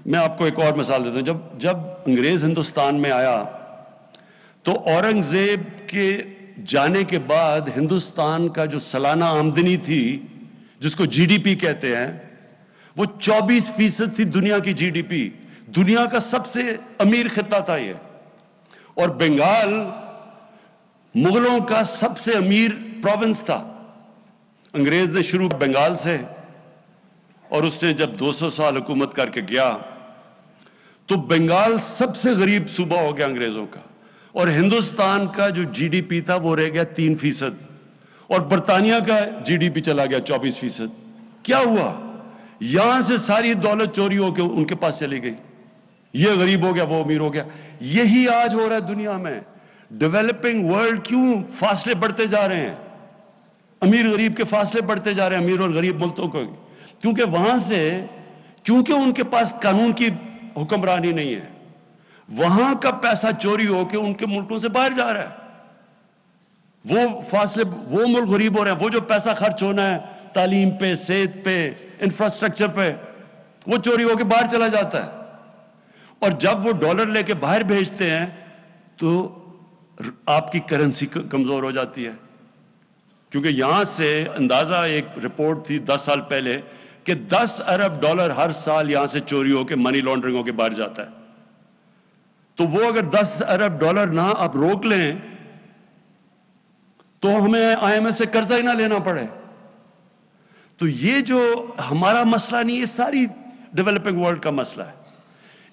میں آپ کو ایک اور مثال دیتا ہوں. جب انگریز ہندوستان میں آیا تو اورنگزیب کے جانے کے بعد ہندوستان کا جو سالانہ آمدنی تھی، جس کو جی ڈی پی کہتے ہیں، وہ 24% تھی دنیا کی جی ڈی پی. دنیا کا سب سے امیر خطہ تھا یہ. اور بنگال مغلوں کا سب سے امیر پروونس تھا. انگریز نے شروع بنگال سے، اور اس نے جب 200 سال حکومت کر کے گیا تو بنگال سب سے غریب صوبہ ہو گیا انگریزوں کا. اور ہندوستان کا جو جی ڈی پی تھا وہ رہ گیا 3%، اور برطانیہ کا جی ڈی پی چلا گیا 24%. کیا ہوا؟ یہاں سے ساری دولت چوری ہو کے ان کے پاس چلی گئی. یہ غریب ہو گیا، وہ امیر ہو گیا. یہی آج ہو رہا ہے دنیا میں. ڈیولپنگ ورلڈ کیوں فاصلے بڑھتے جا رہے ہیں؟ امیر غریب کے فاصلے بڑھتے جا رہے ہیں، امیر اور غریب ملکوں کو. کیونکہ وہاں سے، کیونکہ ان کے پاس قانون کی حکمرانی نہیں ہے، وہاں کا پیسہ چوری ہو کے ان کے ملکوں سے باہر جا رہا ہے. وہ فاصلے، وہ ملک غریب ہو رہے ہیں. وہ جو پیسہ خرچ ہونا ہے تعلیم پہ، صحت پہ، انفراسٹرکچر پہ، وہ چوری ہو کے باہر چلا جاتا ہے. اور جب وہ ڈالر لے کے باہر بھیجتے ہیں تو آپ کی کرنسی کمزور ہو جاتی ہے. کیونکہ یہاں سے اندازہ، ایک رپورٹ تھی 10 سال پہلے کہ 10 ارب ڈالر ہر سال یہاں سے چوری ہو کے، منی لانڈرنگ ہو کے باہر جاتا ہے. تو وہ اگر 10 ارب ڈالر نہ آپ روک لیں تو ہمیں آئی ایم ایف سے قرضہ ہی نہ لینا پڑے. تو یہ جو ہمارا مسئلہ نہیں، یہ ساری ڈیولپنگ ورلڈ کا مسئلہ ہے.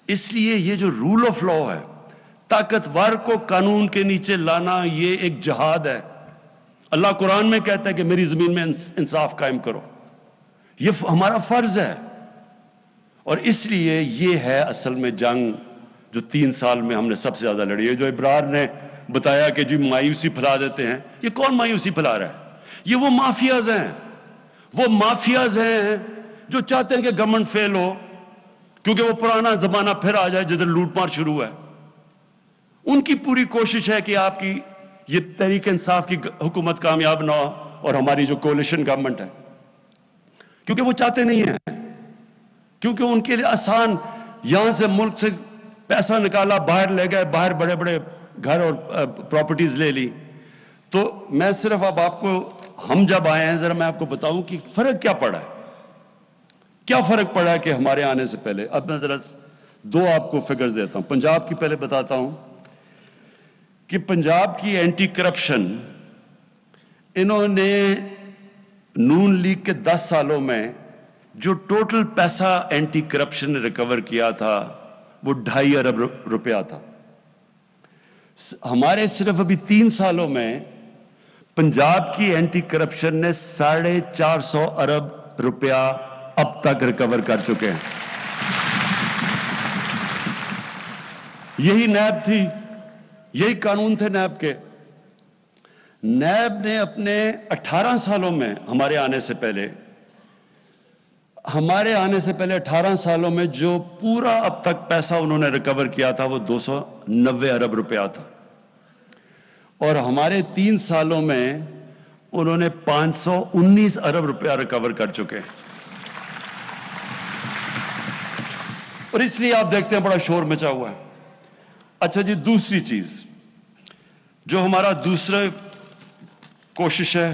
اس لیے یہ جو رول آف لا ہے، طاقتور کو قانون کے نیچے لانا، یہ ایک جہاد ہے. اللہ قرآن میں کہتا ہے کہ میری زمین میں انصاف قائم کرو. یہ ہمارا فرض ہے. اور اس لیے یہ ہے اصل میں جنگ جو 3 سال میں ہم نے سب سے زیادہ لڑی ہے. جو ابرار نے بتایا کہ جی مایوسی پھیلا دیتے ہیں، یہ کون مایوسی پھیلا رہا ہے؟ یہ وہ مافیاز ہیں. وہ مافیاز ہیں جو چاہتے ہیں کہ گورنمنٹ فیل ہو، کیونکہ وہ پرانا زمانہ پھر آ جائے جدھر لوٹ مار شروع ہے. ان کی پوری کوشش ہے کہ آپ کی یہ تحریک انصاف کی حکومت کامیاب نہ ہو اور ہماری جو کولیشن گورنمنٹ ہے، کیونکہ وہ چاہتے نہیں ہیں. کیونکہ ان کے لیے آسان، یہاں سے ملک سے پیسہ نکالا، باہر لے گئے، باہر بڑے بڑے گھر اور پراپرٹیز لے لی. تو میں صرف اب آپ کو، ہم جب آئے ہیں ذرا میں آپ کو بتاؤں کہ فرق کیا پڑا ہے. کیا فرق پڑا ہے کہ ہمارے آنے سے پہلے. اب میں ذرا 2 آپ کو فگرز دیتا ہوں. پنجاب کی پہلے بتاتا ہوں کہ پنجاب کی اینٹی کرپشن، انہوں نے نون لیگ کے 10 سالوں میں جو ٹوٹل پیسہ اینٹی کرپشن نے ریکور کیا تھا وہ 2.5 ارب روپیہ تھا. ہمارے صرف ابھی 3 سالوں میں پنجاب کی اینٹی کرپشن نے 450 ارب روپیہ اب تک ریکور کر چکے ہیں. یہی نیب تھی، یہی قانون تھے نیب کے. نیب نے اپنے 18 سالوں میں، ہمارے آنے سے پہلے 18 سالوں میں جو پورا اب تک پیسہ انہوں نے ریکور کیا تھا وہ 290 ارب روپیہ تھا. اور ہمارے 3 سالوں میں انہوں نے 519 ارب روپیہ ریکور کر چکے ہیں. اور اس لیے آپ دیکھتے ہیں بڑا شور مچا ہوا ہے. اچھا جی، دوسری چیز جو ہمارا دوسرا کوشش ہے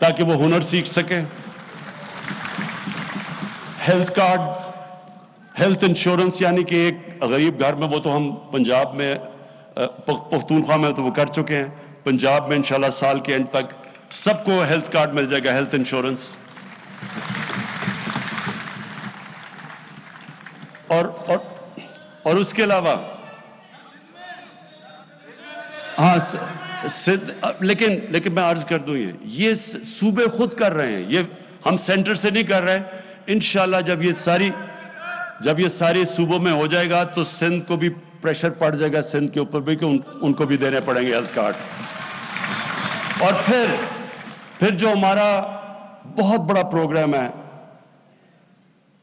تاکہ وہ ہنر سیکھ سکیں. ہیلتھ کارڈ، ہیلتھ انشورنس، یعنی کہ ایک غریب گھر میں، وہ تو ہم پنجاب میں پختونخوا میں تو وہ کر چکے ہیں، پنجاب میں انشاءاللہ سال کے اینڈ تک سب کو ہیلتھ کارڈ مل جائے گا، ہیلتھ انشورنس. اور اس کے علاوہ ہاں لیکن میں عرض کر دوں، یہ صوبے خود کر رہے ہیں، یہ ہم سینٹر سے نہیں کر رہے. انشاءاللہ جب یہ ساری صوبوں میں ہو جائے گا تو سندھ کو بھی پریشر پڑ جائے گا، سندھ کے اوپر بھی، کہ ان کو بھی دینے پڑیں گے ہیلتھ کارڈ. اور پھر جو ہمارا بہت بڑا پروگرام ہے،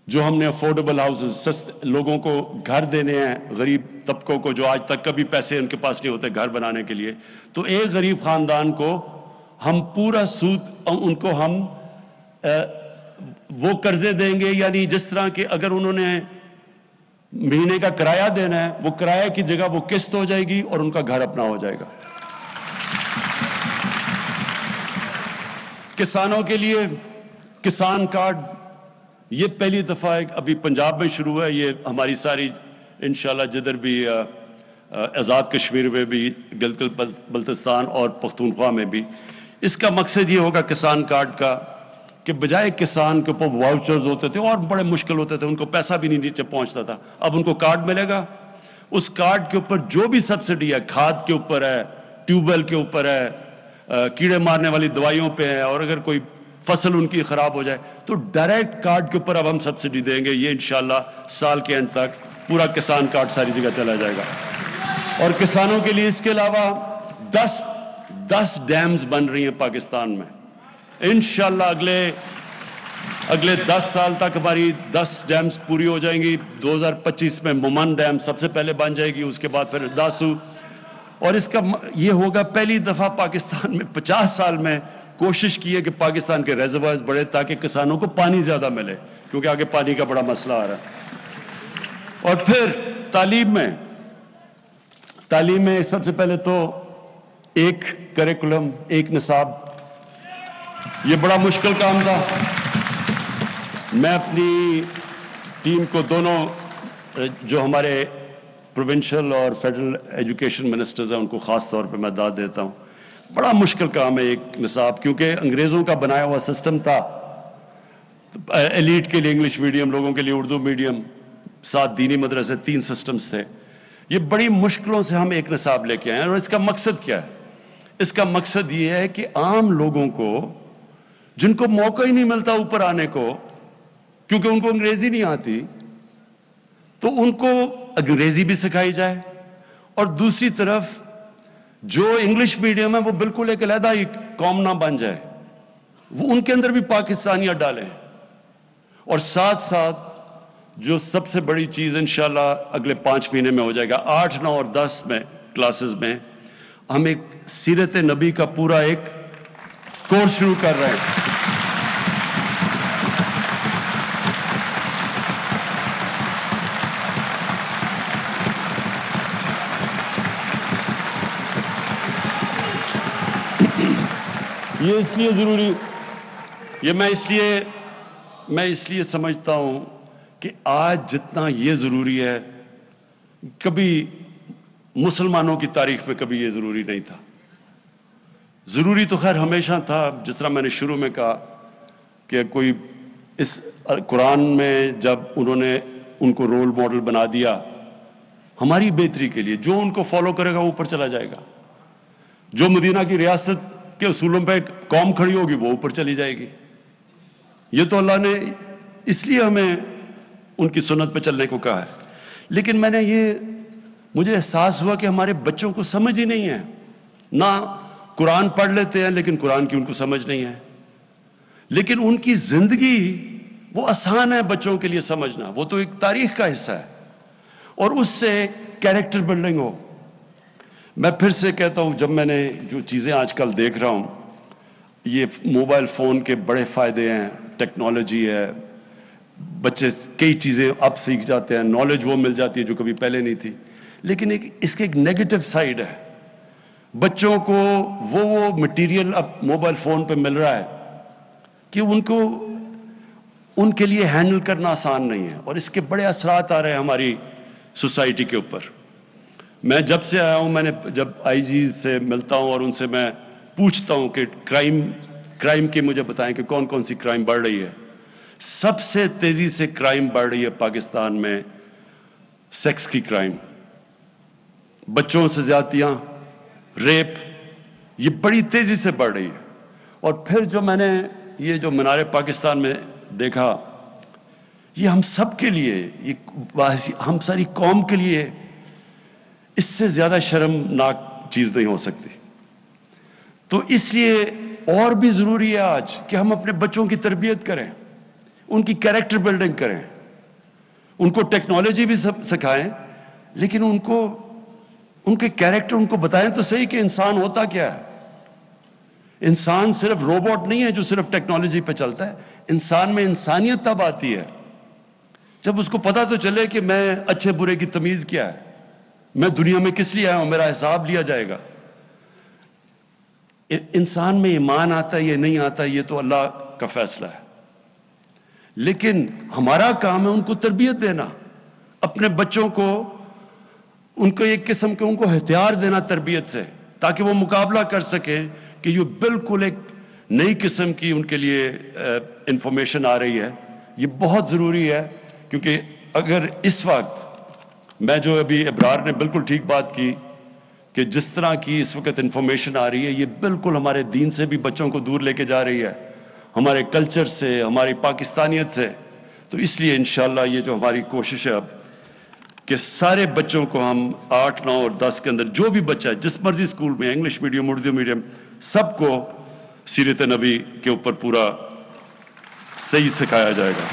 جو ہم نے افورڈیبل ہاؤسز، لوگوں کو گھر دینے ہیں، غریب طبقوں کو جو آج تک کبھی پیسے ان کے پاس نہیں ہوتے گھر بنانے کے لیے، تو ایک غریب خاندان کو ہم پورا سود ان کو ہم وہ قرضے دیں گے، یعنی جس طرح کہ اگر انہوں نے مہینے کا کرایہ دینا ہے، وہ کرایہ کی جگہ وہ قسط ہو جائے گی اور ان کا گھر اپنا ہو جائے گا. کسانوں کے لیے کسان کارڈ، یہ پہلی دفعہ ابھی پنجاب میں شروع ہے. یہ ہماری ساری انشاءاللہ جدھر بھی آزاد کشمیر میں بھی، گلگت بلتستان اور پختونخوا میں بھی، اس کا مقصد یہ ہوگا کسان کارڈ کا کہ بجائے کسان کے اوپر واؤچرز ہوتے تھے اور بڑے مشکل ہوتے تھے، ان کو پیسہ بھی نہیں نیچے پہنچتا تھا، اب ان کو کارڈ ملے گا. اس کارڈ کے اوپر جو بھی سبسڈی ہے، کھاد کے اوپر ہے، ٹیوب ویل کے اوپر ہے، کیڑے مارنے والی دوائیوں پہ ہے، اور اگر کوئی فصل ان کی خراب ہو جائے تو ڈائریکٹ کارڈ کے اوپر اب ہم سبسڈی دیں گے. یہ انشاءاللہ سال کے اینڈ تک پورا کسان کارڈ ساری جگہ چلا جائے گا. اور کسانوں کے لیے اس کے علاوہ 10 ڈیمز بن رہی ہیں پاکستان میں. انشاءاللہ اگلے 10 سال تک ہماری 10 ڈیمز پوری ہو جائیں گی. 2025 میں مومن ڈیم سب سے پہلے بن جائے گی، اس کے بعد پھر داسو. اور اس کا یہ ہوگا پہلی دفعہ پاکستان میں 50 سال میں کوشش کی ہے کہ پاکستان کے ریزروائرز بڑھے تاکہ کسانوں کو پانی زیادہ ملے، کیونکہ آگے پانی کا بڑا مسئلہ آ رہا ہے. اور پھر تعلیم میں سب سے پہلے تو ایک کریکولم، ایک نصاب. یہ بڑا مشکل کام تھا. میں اپنی ٹیم کو، دونوں جو ہمارے پروونشل اور فیڈرل ایجوکیشن منسٹرز ہیں، ان کو خاص طور پہ میں داد دیتا ہوں. بڑا مشکل کام ہے ایک نصاب، کیونکہ انگریزوں کا بنایا ہوا سسٹم تھا. ایلیٹ کے لیے انگلش میڈیم، لوگوں کے لیے اردو میڈیم، 7 دینی مدرسے، 3 سسٹمز تھے. یہ بڑی مشکلوں سے ہم ایک نصاب لے کے آئے ہیں. اور اس کا مقصد کیا ہے؟ اس کا مقصد یہ ہے کہ عام لوگوں کو، جن کو موقع ہی نہیں ملتا اوپر آنے کو کیونکہ ان کو انگریزی نہیں آتی، تو ان کو انگریزی بھی سکھائی جائے، اور دوسری طرف جو انگلش میڈیم ہے وہ بالکل ایک علیحدہ ہی قوم نہ بن جائے، وہ ان کے اندر بھی پاکستانیت ڈالیں. اور ساتھ ساتھ جو سب سے بڑی چیز انشاءاللہ اگلے 5 مہینے میں ہو جائے گا، 8، 9 اور 10 میں کلاسز میں ہم ایک سیرت نبی کا پورا ایک کورس شروع کر رہے ہیں. یہ اس لیے ضروری، یہ میں اس لیے سمجھتا ہوں کہ آج جتنا یہ ضروری ہے، کبھی مسلمانوں کی تاریخ میں کبھی یہ ضروری نہیں تھا. ضروری تو خیر ہمیشہ تھا، جس طرح میں نے شروع میں کہا کہ کوئی اس قرآن میں جب انہوں نے ان کو رول ماڈل بنا دیا ہماری بہتری کے لیے، جو ان کو فالو کرے گا وہ اوپر چلا جائے گا. جو مدینہ کی ریاست کے اصولوں پہ قوم کھڑی ہوگی وہ اوپر چلی جائے گی. یہ تو اللہ نے اس لیے ہمیں ان کی سنت پہ چلنے کو کہا ہے. لیکن مجھے احساس ہوا کہ ہمارے بچوں کو سمجھ ہی نہیں ہے. نہ قرآن پڑھ لیتے ہیں لیکن قرآن کی ان کو سمجھ نہیں ہے. لیکن ان کی زندگی وہ آسان ہے بچوں کے لیے سمجھنا، وہ تو ایک تاریخ کا حصہ ہے، اور اس سے کیریکٹر بلڈنگ ہو. میں پھر سے کہتا ہوں، جب میں نے جو چیزیں آج کل دیکھ رہا ہوں، یہ موبائل فون کے بڑے فائدے ہیں، ٹیکنالوجی ہے، بچے کئی چیزیں اب سیکھ جاتے ہیں، نالج وہ مل جاتی ہے جو کبھی پہلے نہیں تھی. لیکن اس کے ایک نیگیٹو سائیڈ ہے. بچوں کو وہ مٹیریل اب موبائل فون پہ مل رہا ہے کہ ان کے لیے ہینڈل کرنا آسان نہیں ہے، اور اس کے بڑے اثرات آ رہے ہیں ہماری سوسائٹی کے اوپر۔ میں جب سے آیا ہوں، میں نے جب آئی جی سے ملتا ہوں اور ان سے میں پوچھتا ہوں کہ کرائم کی مجھے بتائیں کہ کون کون سی کرائم بڑھ رہی ہے، سب سے تیزی سے کرائم بڑھ رہی ہے پاکستان میں سیکس کی کرائم، بچوں سے زیادتیاں، ریپ، یہ بڑی تیزی سے بڑھ رہی ہے۔ اور پھر جو میں نے یہ جو منار پاکستان میں دیکھا، یہ ہم سب کے لیے، یہ ہم ساری قوم کے لیے اس سے زیادہ شرمناک چیز نہیں ہو سکتی۔ تو اس لیے اور بھی ضروری ہے آج کہ ہم اپنے بچوں کی تربیت کریں، ان کی کیریکٹر بلڈنگ کریں، ان کو ٹیکنالوجی بھی سکھائیں، لیکن ان کے کیریکٹر ان کو بتائیں تو صحیح کہ انسان ہوتا کیا ہے۔ انسان صرف روبوٹ نہیں ہے جو صرف ٹیکنالوجی پہ چلتا ہے، انسان میں انسانیت تب آتی ہے جب اس کو پتا تو چلے کہ میں اچھے برے کی تمیز کیا ہے، میں دنیا میں کس لیے آیا ہوں، میرا حساب لیا جائے گا۔ انسان میں ایمان آتا ہے یہ نہیں آتا، یہ تو اللہ کا فیصلہ ہے، لیکن ہمارا کام ہے ان کو تربیت دینا، اپنے بچوں کو ان کو ایک قسم کے ان کو ہتھیار دینا تربیت سے، تاکہ وہ مقابلہ کر سکیں کہ یہ بالکل ایک نئی قسم کی ان کے لیے انفارمیشن آ رہی ہے۔ یہ بہت ضروری ہے، کیونکہ اگر اس وقت میں جو ابھی ابرار نے بالکل ٹھیک بات کی کہ جس طرح کی اس وقت انفارمیشن آ رہی ہے، یہ بالکل ہمارے دین سے بھی بچوں کو دور لے کے جا رہی ہے، ہمارے کلچر سے، ہماری پاکستانیت سے۔ تو اس لیے انشاءاللہ یہ جو ہماری کوشش ہے اب کہ سارے بچوں کو ہم 8، 9 اور 10 کے اندر جو بھی بچہ ہے جس مرضی اسکول میں، انگلش میڈیم، اردو میڈیم، سب کو سیرت نبی کے اوپر پورا صحیح سکھایا جائے گا۔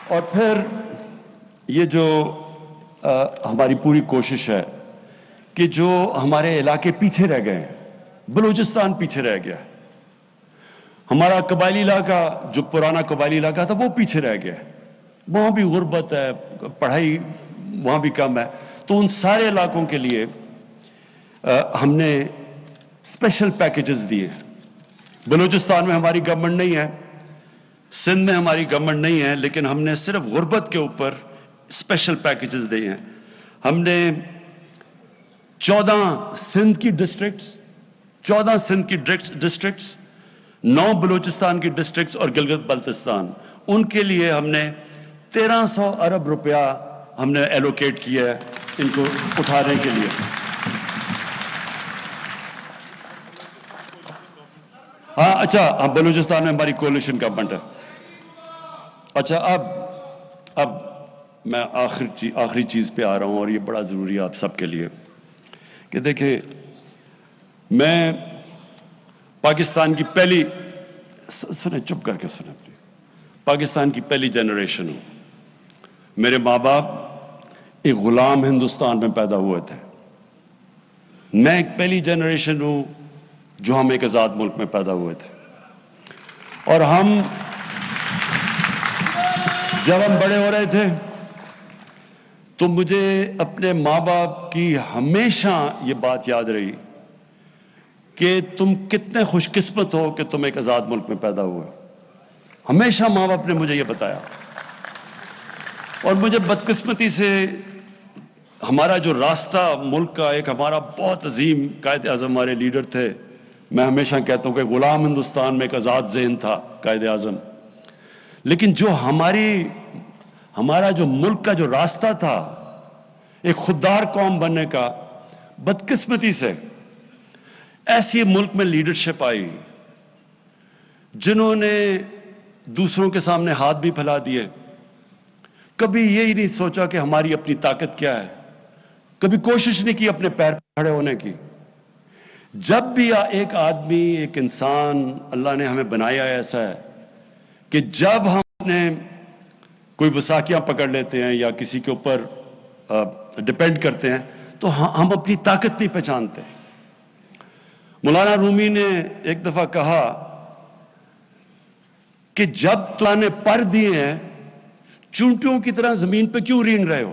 اور پھر یہ جو ہماری پوری کوشش ہے کہ جو ہمارے علاقے پیچھے رہ گئے ہیں، بلوچستان پیچھے رہ گیا، ہمارا قبائلی علاقہ جو پرانا قبائلی علاقہ تھا وہ پیچھے رہ گیا، وہاں بھی غربت ہے، پڑھائی وہاں بھی کم ہے۔ تو ان سارے علاقوں کے لیے ہم نے اسپیشل پیکیجز دیے۔ بلوچستان میں ہماری گورنمنٹ نہیں ہے، سندھ میں ہماری گورنمنٹ نہیں ہے، لیکن ہم نے صرف غربت کے اوپر اسپیشل پیکیجز دیے ہیں۔ ہم نے 14 سندھ کی ڈسٹرکٹس، 9 بلوچستان کی ڈسٹرکٹس اور گلگت بلتستان، ان کے لیے ہم نے 1300 ارب روپیہ ہم نے ایلوکیٹ کیا ہے ان کو اٹھانے کے لیے۔ ہاں اچھا، بلوچستان میں ہماری کولیشن گورنمنٹ ہے۔ اچھا، اب میں آخری چیز پہ آ رہا ہوں، اور یہ بڑا ضروری ہے آپ سب کے لیے کہ دیکھیں، میں پاکستان کی چپ کر کے سنیں پلیز، پاکستان کی پہلی جنریشن ہوں۔ میرے ماں باپ ایک غلام ہندوستان میں پیدا ہوئے تھے، میں ایک پہلی جنریشن ہوں جو ہم ایک آزاد ملک میں پیدا ہوئے تھے۔ اور جب ہم بڑے ہو رہے تھے تو مجھے اپنے ماں باپ کی ہمیشہ یہ بات یاد رہی کہ تم کتنے خوش قسمت ہو کہ تم ایک آزاد ملک میں پیدا ہوئے۔ ہمیشہ ماں باپ نے مجھے یہ بتایا، اور مجھے بدقسمتی سے ہمارا جو راستہ ملک کا، ایک ہمارا بہت عظیم قائد اعظم ہمارے لیڈر تھے، میں ہمیشہ کہتا ہوں کہ غلام ہندوستان میں ایک آزاد ذہن تھا قائد اعظم، لیکن جو ہمارا جو ملک کا جو راستہ تھا ایک خوددار قوم بننے کا، بدقسمتی سے ایسی ملک میں لیڈرشپ آئی جنہوں نے دوسروں کے سامنے ہاتھ بھی پھیلا دیے، کبھی یہی نہیں سوچا کہ ہماری اپنی طاقت کیا ہے، کبھی کوشش نہیں کی اپنے پیر پہ کھڑے ہونے کی۔ جب بھی ایک آدمی، ایک انسان اللہ نے ہمیں بنایا ایسا ہے کہ جب ہم اپنے کوئی وثاقیاں پکڑ لیتے ہیں یا کسی کے اوپر ڈپینڈ کرتے ہیں تو ہم اپنی طاقت نہیں پہچانتے۔ مولانا رومی نے ایک دفعہ کہا کہ جب تو نے پر دیے ہیں، چونٹیوں کی طرح زمین پہ کیوں رینگ رہے ہو؟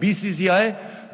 BCCI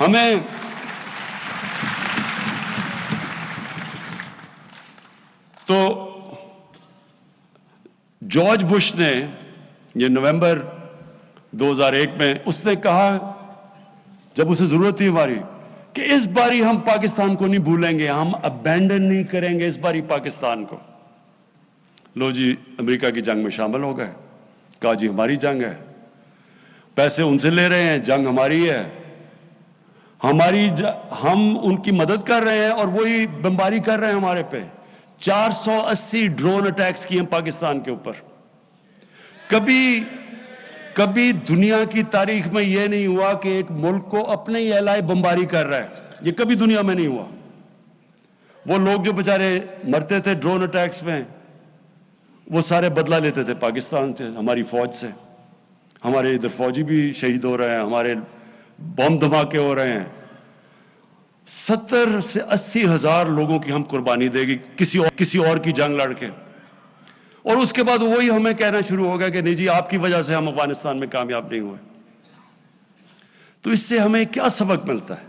ہمیں تو جارج بش نے یہ نومبر 2001 میں اس نے کہا جب اسے ضرورت تھی ہماری کہ اس باری ہم پاکستان کو نہیں بھولیں گے, ہم ابینڈن نہیں کریں گے اس باری پاکستان کو. لو جی امریکہ کی جنگ میں شامل ہو گئے, کہا جی ہماری جنگ ہے, پیسے ان سے لے رہے ہیں, جنگ ہماری ہے, ہم ان کی مدد کر رہے ہیں اور وہی بمباری کر رہے ہیں ہمارے پہ. 480 ڈرون اٹیکس کیے ہیں پاکستان کے اوپر. کبھی دنیا کی تاریخ میں یہ نہیں ہوا کہ ایک ملک کو اپنے ہی اعلائے بمباری کر رہا ہے, یہ کبھی دنیا میں نہیں ہوا. وہ لوگ جو بیچارے مرتے تھے ڈرون اٹیکس میں, وہ سارے بدلہ لیتے تھے پاکستان سے, ہماری فوج سے. ہمارے ادھر فوجی بھی شہید ہو رہے ہیں, ہمارے بم دھماکے ہو رہے ہیں. 70 سے 80 ہزار لوگوں کی ہم قربانی دے گی کسی اور کی جنگ لڑ کے. اور اس کے بعد وہی ہمیں کہنا شروع ہو گیا کہ نہیں جی آپ کی وجہ سے ہم افغانستان میں کامیاب نہیں ہوئے. تو اس سے ہمیں کیا سبق ملتا ہے؟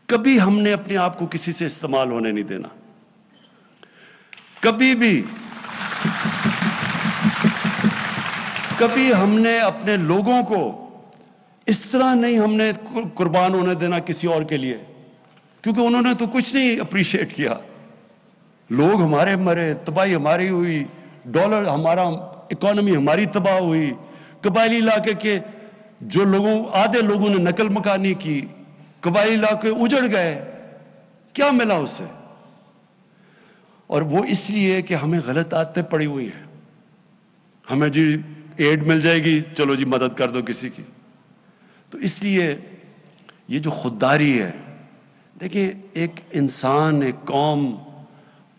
کبھی ہم نے اپنے آپ کو کسی سے استعمال ہونے نہیں دینا. کبھی ہم نے اپنے لوگوں کو اس طرح نہیں ہم نے قربان ہونے دینا کسی اور کے لیے, کیونکہ انہوں نے تو کچھ نہیں اپریشیٹ کیا. لوگ ہمارے مرے, تباہی ہماری ہوئی, ڈالر ہمارا, اکانومی ہماری تباہ ہوئی. قبائلی علاقے کے جو آدھے لوگوں نے نقل مکانی کی, قبائلی علاقے اجڑ گئے. کیا ملا اس سے؟ اور وہ اس لیے کہ ہمیں غلط عادتیں پڑی ہوئی ہیں. ہمیں جی ایڈ مل جائے گی, چلو جی مدد کر دو کسی کی. تو اس لیے یہ جو خودداری ہے, دیکھیں ایک انسان, ایک قوم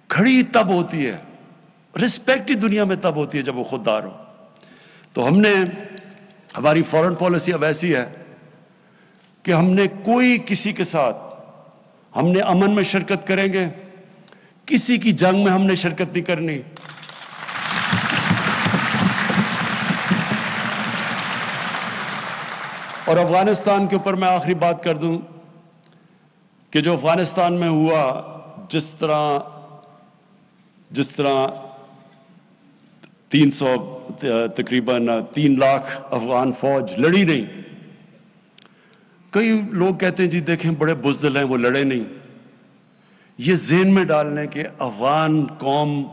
کھڑی تب ہوتی ہے, رسپیکٹ ہی دنیا میں تب ہوتی ہے جب وہ خوددار ہو. تو ہماری فورن پالیسی اب ایسی ہے کہ ہم نے کسی کے ساتھ ہم نے امن میں شرکت کریں گے, کسی کی جنگ میں ہم نے شرکت نہیں کرنی. اور افغانستان کے اوپر میں آخری بات کر دوں کہ جو افغانستان میں ہوا, جس طرح 3 لاکھ افغان فوج لڑی نہیں. کئی لوگ کہتے ہیں جی دیکھیں بڑے بزدل ہیں وہ لڑے نہیں. یہ ذہن میں ڈالنے کہ افغان قوم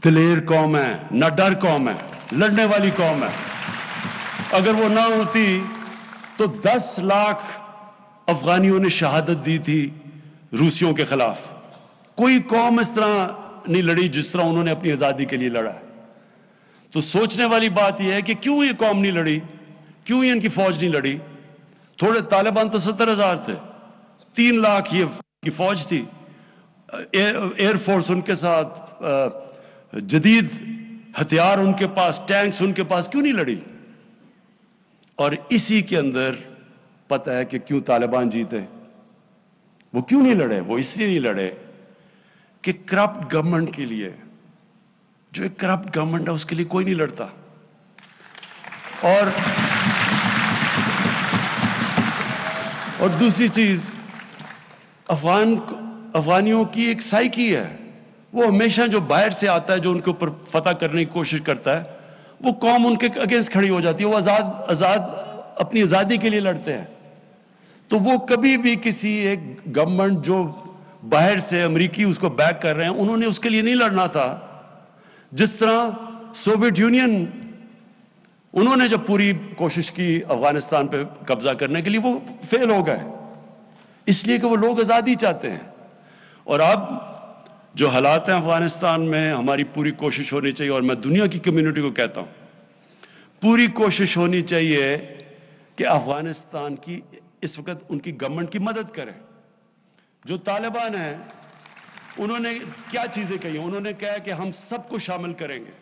دلیر قوم ہے, نہ ڈر قوم ہے, لڑنے والی قوم ہے. اگر وہ نہ ہوتی تو 10 لاکھ افغانیوں نے شہادت دی تھی روسیوں کے خلاف. کوئی قوم اس طرح نہیں لڑی جس طرح انہوں نے اپنی آزادی کے لیے لڑا. تو سوچنے والی بات یہ ہے کہ کیوں یہ قوم نہیں لڑی, کیوں ان کی فوج نہیں لڑی. تھوڑے طالبان تو 70,000 تھے, 3 لاکھ یہ کی فوج تھی, ایئر فورس ان کے ساتھ, جدید ہتھیار ان کے پاس, ٹینکس ان کے پاس, کیوں نہیں لڑی؟ اور اسی کے اندر پتہ ہے کہ کیوں طالبان جیتے. وہ کیوں نہیں لڑے؟ وہ اس لیے نہیں لڑے کہ کرپٹ گورنمنٹ کے لیے, جو ایک کرپٹ گورنمنٹ ہے اس کے لیے کوئی نہیں لڑتا. اور دوسری چیز, افغانیوں کی ایک سائیکی ہے, وہ ہمیشہ جو باہر سے آتا ہے جو ان کے اوپر فتح کرنے کی کوشش کرتا ہے, وہ قوم ان کے اگینسٹ کھڑی ہو جاتی ہے. وہ اپنی آزادی کے لیے لڑتے ہیں. تو وہ کبھی بھی کسی ایک گورنمنٹ جو باہر سے امریکی اس کو بیک کر رہے ہیں, انہوں نے اس کے لیے نہیں لڑنا تھا. جس طرح سوویت یونین, انہوں نے جب پوری کوشش کی افغانستان پہ قبضہ کرنے کے لیے, وہ فیل ہو گئے اس لیے کہ وہ لوگ آزادی چاہتے ہیں. اور اب جو حالات ہیں افغانستان میں, ہماری پوری کوشش ہونی چاہیے, اور میں دنیا کی کمیونٹی کو کہتا ہوں پوری کوشش ہونی چاہیے کہ افغانستان کی اس وقت ان کی گورنمنٹ کی مدد کریں. جو طالبان ہیں انہوں نے کیا چیزیں کہی ہیں؟ انہوں نے کہا کہ ہم سب کو شامل کریں گے,